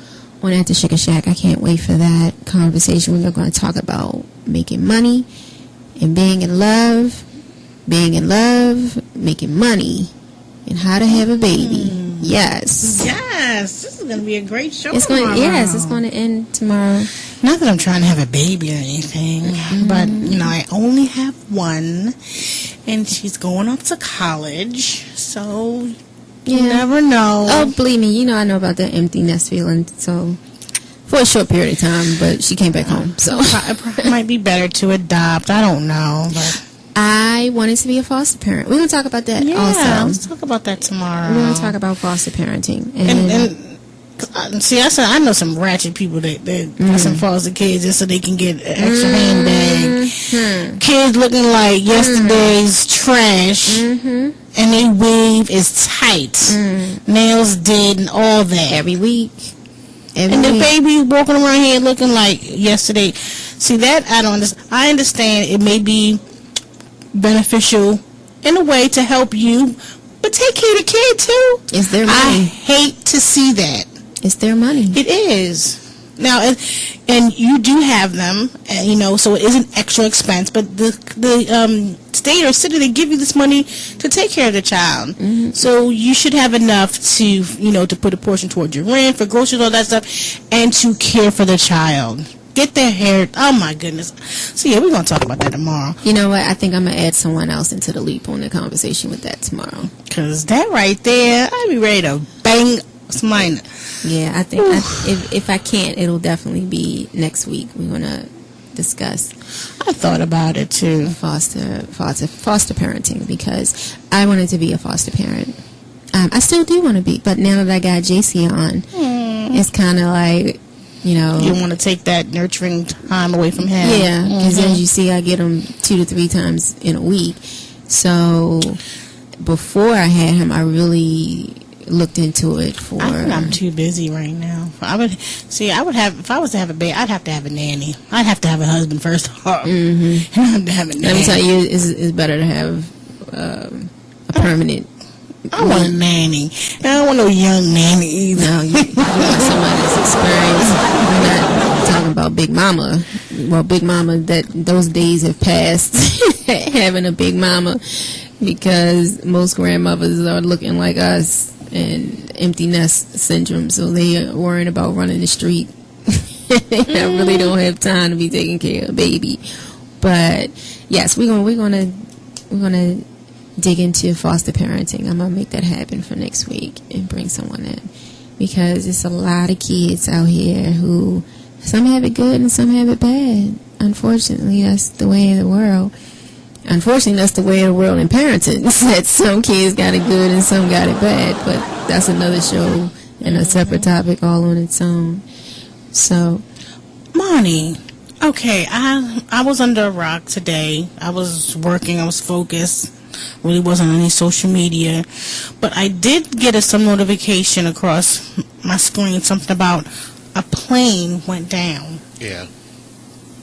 on At the Sugar Shack. I can't wait for that conversation. We're going to talk about making money and being in love, making money, and how to have a baby. Yes. Yes. This is going to be a great show It's tomorrow. it's going to end tomorrow. Not that I'm trying to have a baby or anything, but, I only have one, and she's going off to college, so you never know. Oh, believe me, I know about that empty nest feeling, so for a short period of time, but she came back home, so. It might be better to adopt. I don't know, but I wanted to be a foster parent. We're going to talk about that also. Let's talk about that tomorrow. We're going to talk about foster parenting. And see, I know some ratchet people that got some foster kids just so they can get an extra handbag. Kids looking like yesterday's trash, and their weave is tight, nails did, and all that. Every week. And the baby walking around here looking like yesterday. See, that I don't understand. I understand it may be beneficial in a way to help you, but take care of the kid too. It's their money. I hate to see that. It's their money. It is. Now, and you do have them, so it is an extra expense, but the state or city, they give you this money to take care of the child. So you should have enough to, to put a portion towards your rent, for groceries, all that stuff, and to care for the child. Get their hair. Oh, my goodness. So, yeah, we're going to talk about that tomorrow. You know what? I think I'm going to add someone else into the loop on the conversation with that tomorrow. Because that right there, I'd be ready to bang mine. Yeah, I think if I can't, it'll definitely be next week. We're going to discuss. I thought about it, too. Foster parenting, because I wanted to be a foster parent. I still do want to be, but now that I got JC on, it's kind of like, you want to take that nurturing time away from him. Yeah, because as you see, I get him 2 to 3 times in a week. So before I had him, I really looked into it for. I think I'm too busy right now. I would have if I was to have a baby, I'd have to have a nanny. I'd have to have a husband first off. Mm-hmm. And I'd have to have a nanny. Let me tell you, it's better to have a permanent. I want a nanny. I don't want no young nanny either. No, you want somebody that's experienced. We're not talking about Big Mama. Well, Big Mama, those days have passed. Having a Big Mama, because most grandmothers are looking like us and empty nest syndrome, so they are worrying about running the street. I really don't have time to be taking care of a baby. But yes, we're gonna dig into foster parenting. I'm gonna make that happen for next week and bring someone in, because it's a lot of kids out here who some have it good and some have it bad. Unfortunately, that's the way of the world. Unfortunately, that's the way of the world in parenting. That some kids got it good and some got it bad, but that's another show and a separate topic all on its own. So, Monty, okay, I was under a rock today. I was working, I was focused. Really wasn't on any social media, but I did get some notification across my screen, something about a plane went down. Yeah.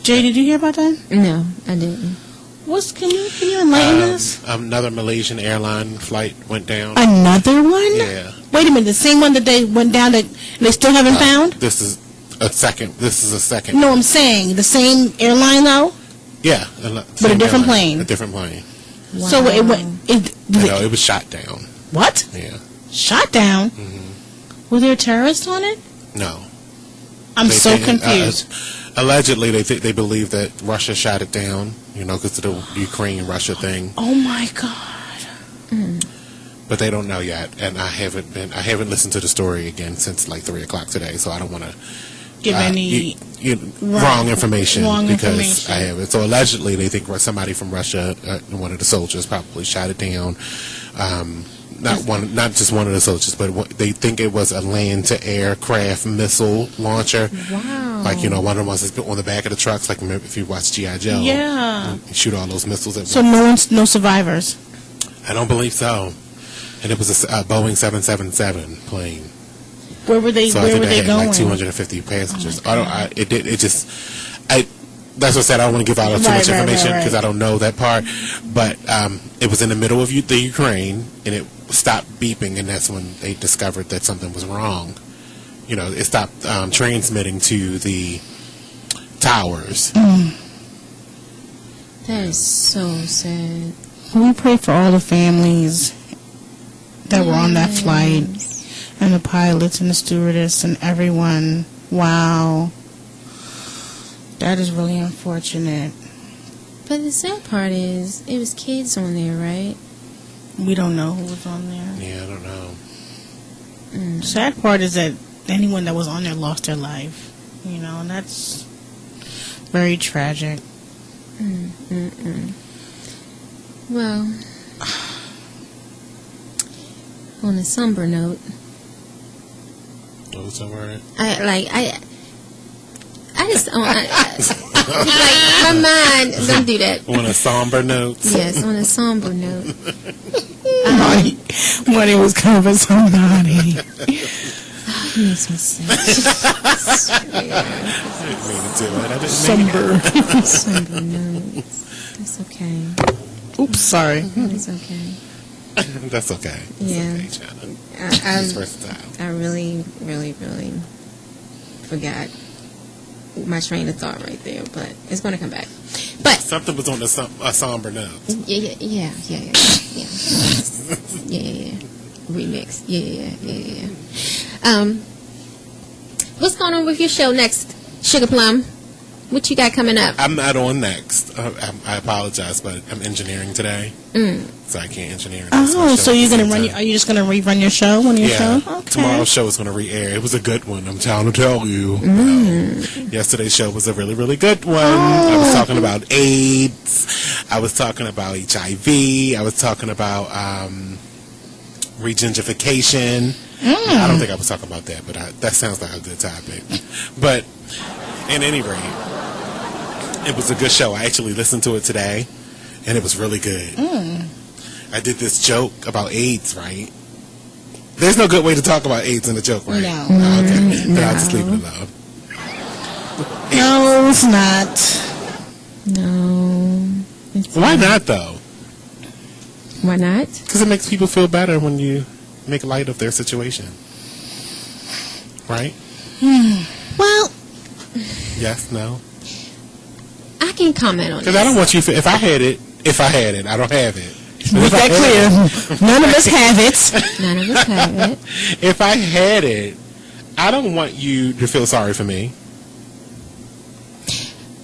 Jay, did you hear about that? No, I didn't. Can you enlighten us? Another Malaysian airline flight went down. Another one? Yeah. Wait a minute, the same one that they went down that they still haven't found? This is a second. No, I'm saying the same airline though? Yeah. But a different plane. A different plane. Wow. So it went. No, it was shot down. What? Yeah. Shot down? Mm-hmm. Was there a terrorist on it? No. I'm so confused. Allegedly, they believe that Russia shot it down, because of the Ukraine-Russia thing. Oh my God. But they don't know yet, and I haven't listened to the story again since like 3:00 today, so I don't want to give any wrong information because information. I haven't. So allegedly, they think somebody from Russia, one of the soldiers, probably shot it down. Not just one of the soldiers, but they think it was a land-to-aircraft missile launcher. Wow! Like one of the ones that's on the back of the trucks. Like remember if you watch G.I. Joe, yeah, you shoot all those missiles at so once. no survivors. I don't believe so. And it was a Boeing 777 plane. Where were they? So where I think were they they had going? like 250 passengers. That's what I said. I don't want to give out too much information because I don't know that part. But it was in the middle of the Ukraine, and it stopped beeping, and that's when they discovered that something was wrong. It stopped transmitting to the towers. That is so sad. Can we pray for all the families that were on that flight, and the pilots and the stewardess and everyone? Wow. That is really unfortunate. But the sad part is, it was kids on there, right? We don't know who was on there. Yeah, I don't know. The sad part is that anyone that was on there lost their life. And that's very tragic. Well, on a somber note, Oh, it's alright. I just don't. My mind. Don't do that. On a somber note. Yes, on a somber note. Money was coming for somebody. It makes me sick. Somber. Somber notes. That's okay. Oops, sorry. It's okay. That's okay. Yeah. It's okay, It's versatile. I really, really, really forgot my train of thought right there, but it's going to come back. But something was on a somber note. Yeah. Remix. Yeah. What's going on with your show next, Sugar Plum? What you got coming up? I'm not on next. I apologize, but I'm engineering today, so I can't engineer. So you're gonna run? Are you just gonna rerun your show on your show? Okay. Tomorrow's show is gonna re-air. It was a good one. I'm trying to tell you. Yesterday's show was a really, really good one. I was talking about AIDS. I was talking about HIV. I was talking about regentification. I don't think I was talking about that, but that sounds like a good topic. But at any rate, it was a good show. I actually listened to it today, and it was really good. I did this joke about AIDS, right? There's no good way to talk about AIDS in a joke, right? No. Oh, okay. Then I'll just leave it alone. No, it's not. No. Why not, though? Why not? Because it makes people feel better when you make light of their situation. Right? Well, yes, no? I can comment on Because I don't want you, if I had it, I don't have it. Make that clear. None of us have it. None of us have it. If I had it, I don't want you to feel sorry for me.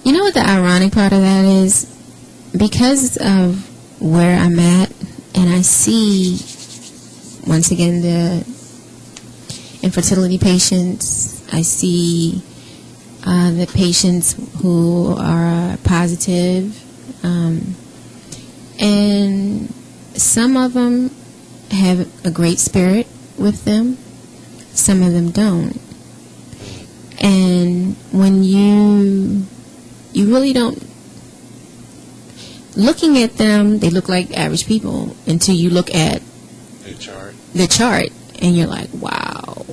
You know what the ironic part of that is? Because of where I'm at, and I see, once again, the infertility patients, I see the patients who are positive, and some of them have a great spirit with them, some of them don't. And when you really don't, looking at them, they look like average people until you look at the chart and you're like, wow.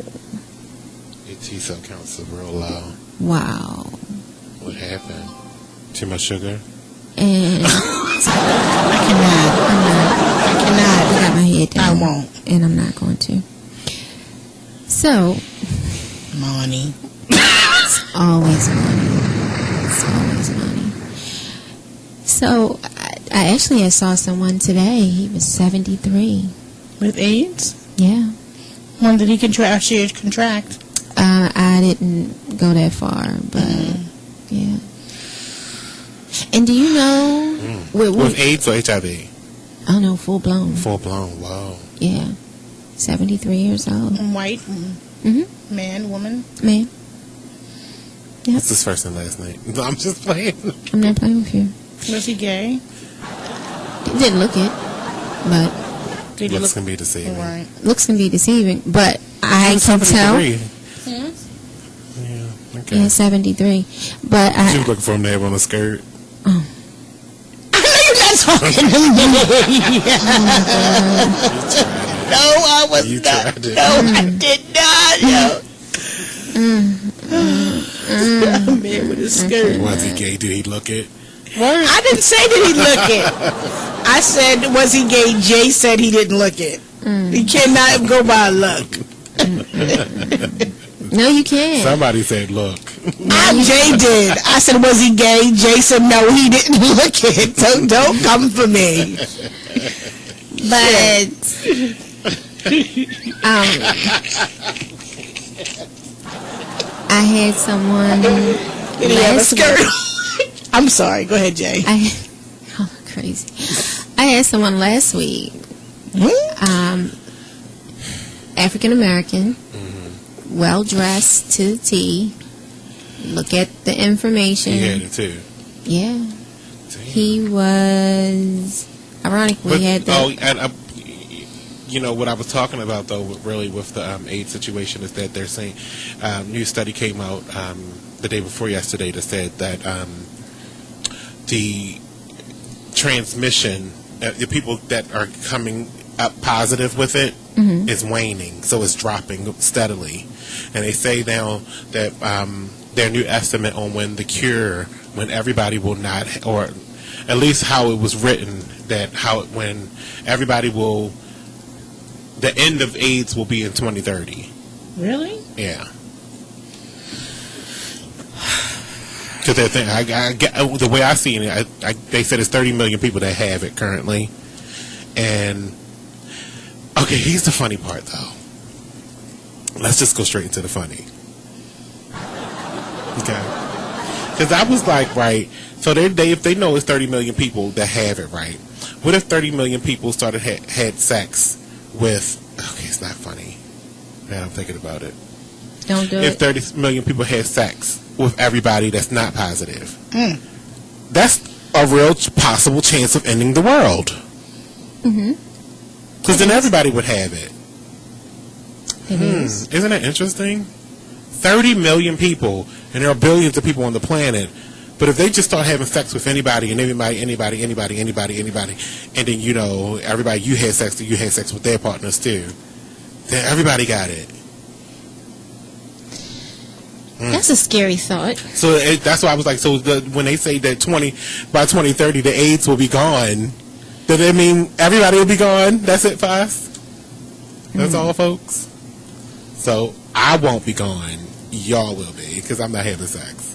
Your T cell counts are real low. Wow. What happened? Too much sugar? And I cannot. I got my head down. I won't. And I'm not going to. So, money. It's always money. It's always money. So, I actually saw someone today. He was 73. With AIDS? Yeah. When did he contract? I didn't go that far, but yeah. And do you know with AIDS or HIV? Oh no, full blown. Full blown. Wow. Yeah, 73 years old. White. Mm-hmm. Man, woman. Man. Yep. What's his first and last name? No, I'm just playing. I'm not playing with you. Was he gay? He didn't look it, but looks can be deceiving. Right. Looks can be deceiving, but I can tell. Yeah. Okay. Yeah, 73. But she was looking for him to have on a skirt. Oh. You're not talking to me. No, I was you not. Tried it. No, I did not. No. Man with a skirt. Was he gay? Did he look it? I didn't say did he look it. I said, was he gay? Jay said he didn't look it. He cannot go by look. No, you can't. Somebody said look. Jay did. I said, was he gay? Jay said, no, he didn't look it. So don't come for me. But I had someone. Did he have a skirt? I'm sorry. Go ahead, Jay. Crazy. I had someone last week. African American, well dressed to the T. Look at the information. He had it too. Yeah. Damn. He was. Ironically, had that. And you know what I was talking about though, really with the AIDS situation is that they're saying new study came out the day before yesterday that said that the transmission, the people that are coming up positive with it is waning, so it's dropping steadily. And they say now that their new estimate on when the cure, when everybody will not, or at least how it was written, that when everybody will, the end of AIDS will be in 2030. Really? Yeah. Because that thing, the way I see it, they said it's 30 million people that have it currently. And, okay, here's the funny part, though. Let's just go straight into the funny. Okay? Because I was like, right, so if they know it's 30 million people that have it, right, what if 30 million people started had sex with, okay, it's not funny. Man, I'm thinking about it. Don't do If 30 million people had sex with everybody that's not positive, that's a real possible chance of ending the world. Because then everybody would have it. It is. Isn't that interesting? 30 million people, and there are billions of people on the planet. But if they just start having sex with anybody and anybody, and then, you know, everybody you had sex with their partners too, That everybody got it. That's a scary thought. So that's why I was like, so when they say that by 2030 the AIDS will be gone, does that mean everybody will be gone? That's it for us? That's all, folks? So I won't be gone. Y'all will be, because I'm not having sex.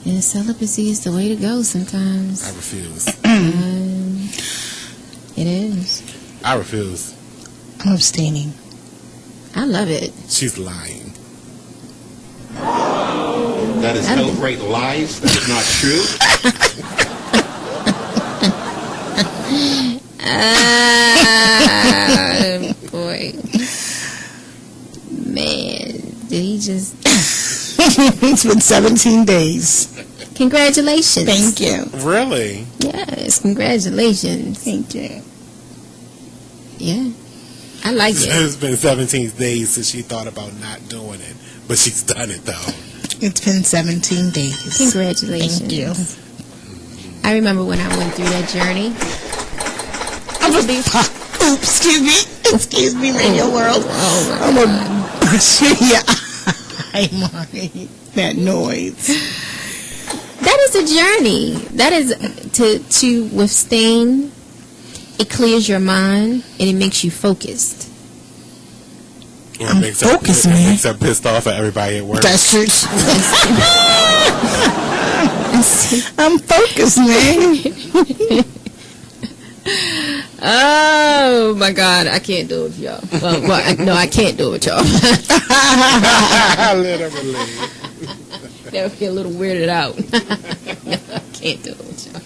Yeah, celibacy is the way to go sometimes. I refuse. It is. I refuse. I'm abstaining. I love it. She's lying. That is outright lies. That is not true. Boy. Man, did he just... It's been 17 days. Congratulations. Thank you. Really? Yes, congratulations. Thank you. Yeah. I like it. It's been 17 days since she thought about not doing it, but she's done it, though. It's been 17 days. Congratulations. Thank you. I remember when I went through that journey. Oops, excuse me, Radio World. Oh, I'm a yeah. I'm that noise. That is a journey. That is to withstand. It clears your mind and it makes you focused. Well, I'm focused, man. It makes her pissed off at everybody at work. That's true. I'm focused, man. Oh my God, I can't do it with y'all. No, I can't do it with y'all. Literally. They'll get a little weirded out. No, I can't do it with y'all.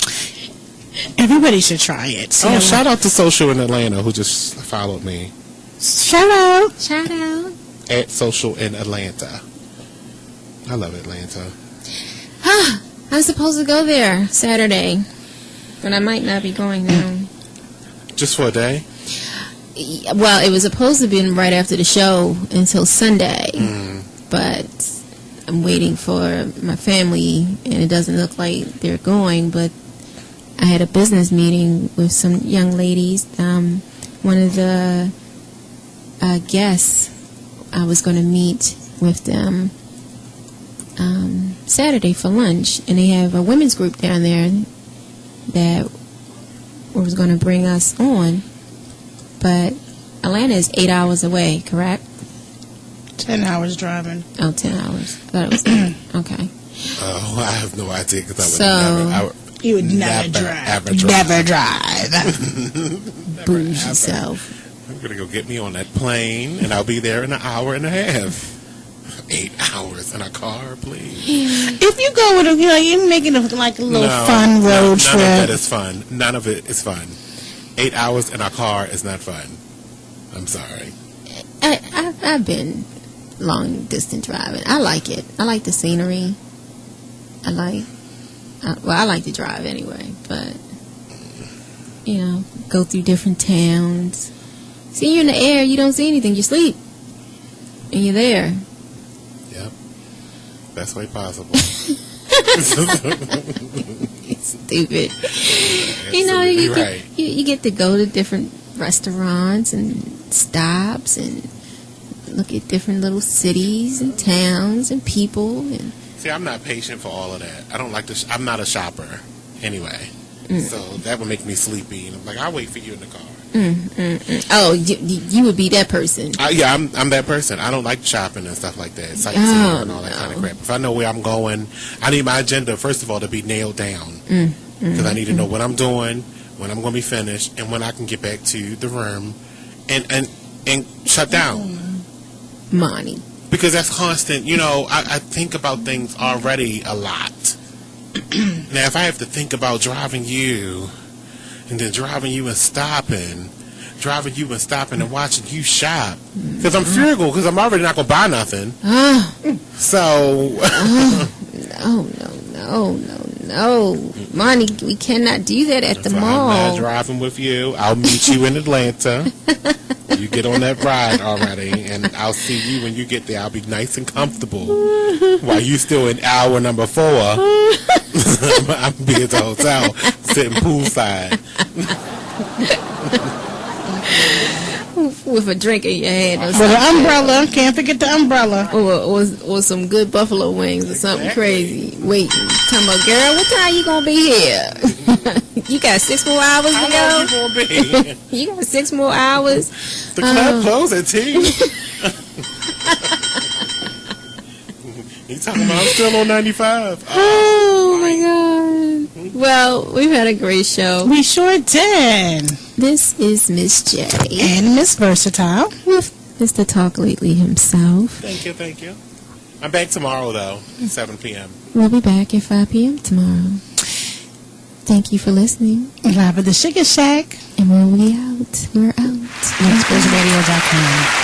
Everybody should try it. So shout out to Social in Atlanta who just followed me. Shout out. Shout out. At Social in Atlanta. I love Atlanta. I'm supposed to go there Saturday, but I might not be going now. Just for a day? Well, it was supposed to be right after the show until Sunday, but I'm waiting for my family, and it doesn't look like they're going, but I had a business meeting with some young ladies. One of the guests, I was going to meet with them Saturday for lunch, and they have a women's group down there that was going to bring us on, but Atlanta is 8 hours away, correct? 10 hours driving. Oh, 10 hours. I thought it was okay. Oh, I have no idea because you would never drive. Never drive. Bruise yourself. I'm going to go get me on that plane, and I'll be there in an hour and a half. 8 hours in a car, please. If you go with you're making like a little fun road trip. None of that is fun. None of it is fun. 8 hours in a car is not fun. I'm sorry. I've been long distance driving. I like it. I like the scenery. I like to drive anyway, but go through different towns. See, you're in the air, you don't see anything, you sleep, and you're there. Yep, best way possible. Stupid. Right. You get to go to different restaurants and stops and look at different little cities and towns and people. And see, I'm not patient for all of that. I don't like to. I'm not a shopper anyway, so that would make me sleepy. And I'm like, I'll wait for you in the car. Oh, you would be that person. Yeah, I'm that person. I don't like shopping and stuff like that, sightseeing and all that kind of crap. If I know where I'm going, I need my agenda first of all to be nailed down because I need to know what I'm doing, when I'm going to be finished, and when I can get back to the room and shut down. Money. Because that's constant. I think about things already a lot. Now, if I have to think about driving you, and then driving you and stopping and watching you shop, because I'm frugal, because I'm already not going to buy nothing. So. No. Money, we cannot do that at the mall. I'm not driving with you. I'll meet you in Atlanta. You get on that ride already, and I'll see you when you get there. I'll be nice and comfortable while you still in hour number 4. I'll be at the hotel sitting poolside. With a drink in your hand. With an umbrella. Can't forget the umbrella. Or some good buffalo wings or something crazy. Waiting. Talking about, girl, what time you gonna be here? You got 6 more hours to go? How long you gonna be? You got 6 more hours? The club closed at 10. You talking about I'm still on 95? Oh my God. Well, we've had a great show. We sure did. This is Miss J. And Miss Versatile. With Mr. Talk Lately himself. Thank you. I'm back tomorrow, though, 7 p.m. We'll be back at 5 p.m. tomorrow. Thank you for listening. Live at the Sugar Shack. And we'll be out. We're out. BeExposedRadio.com.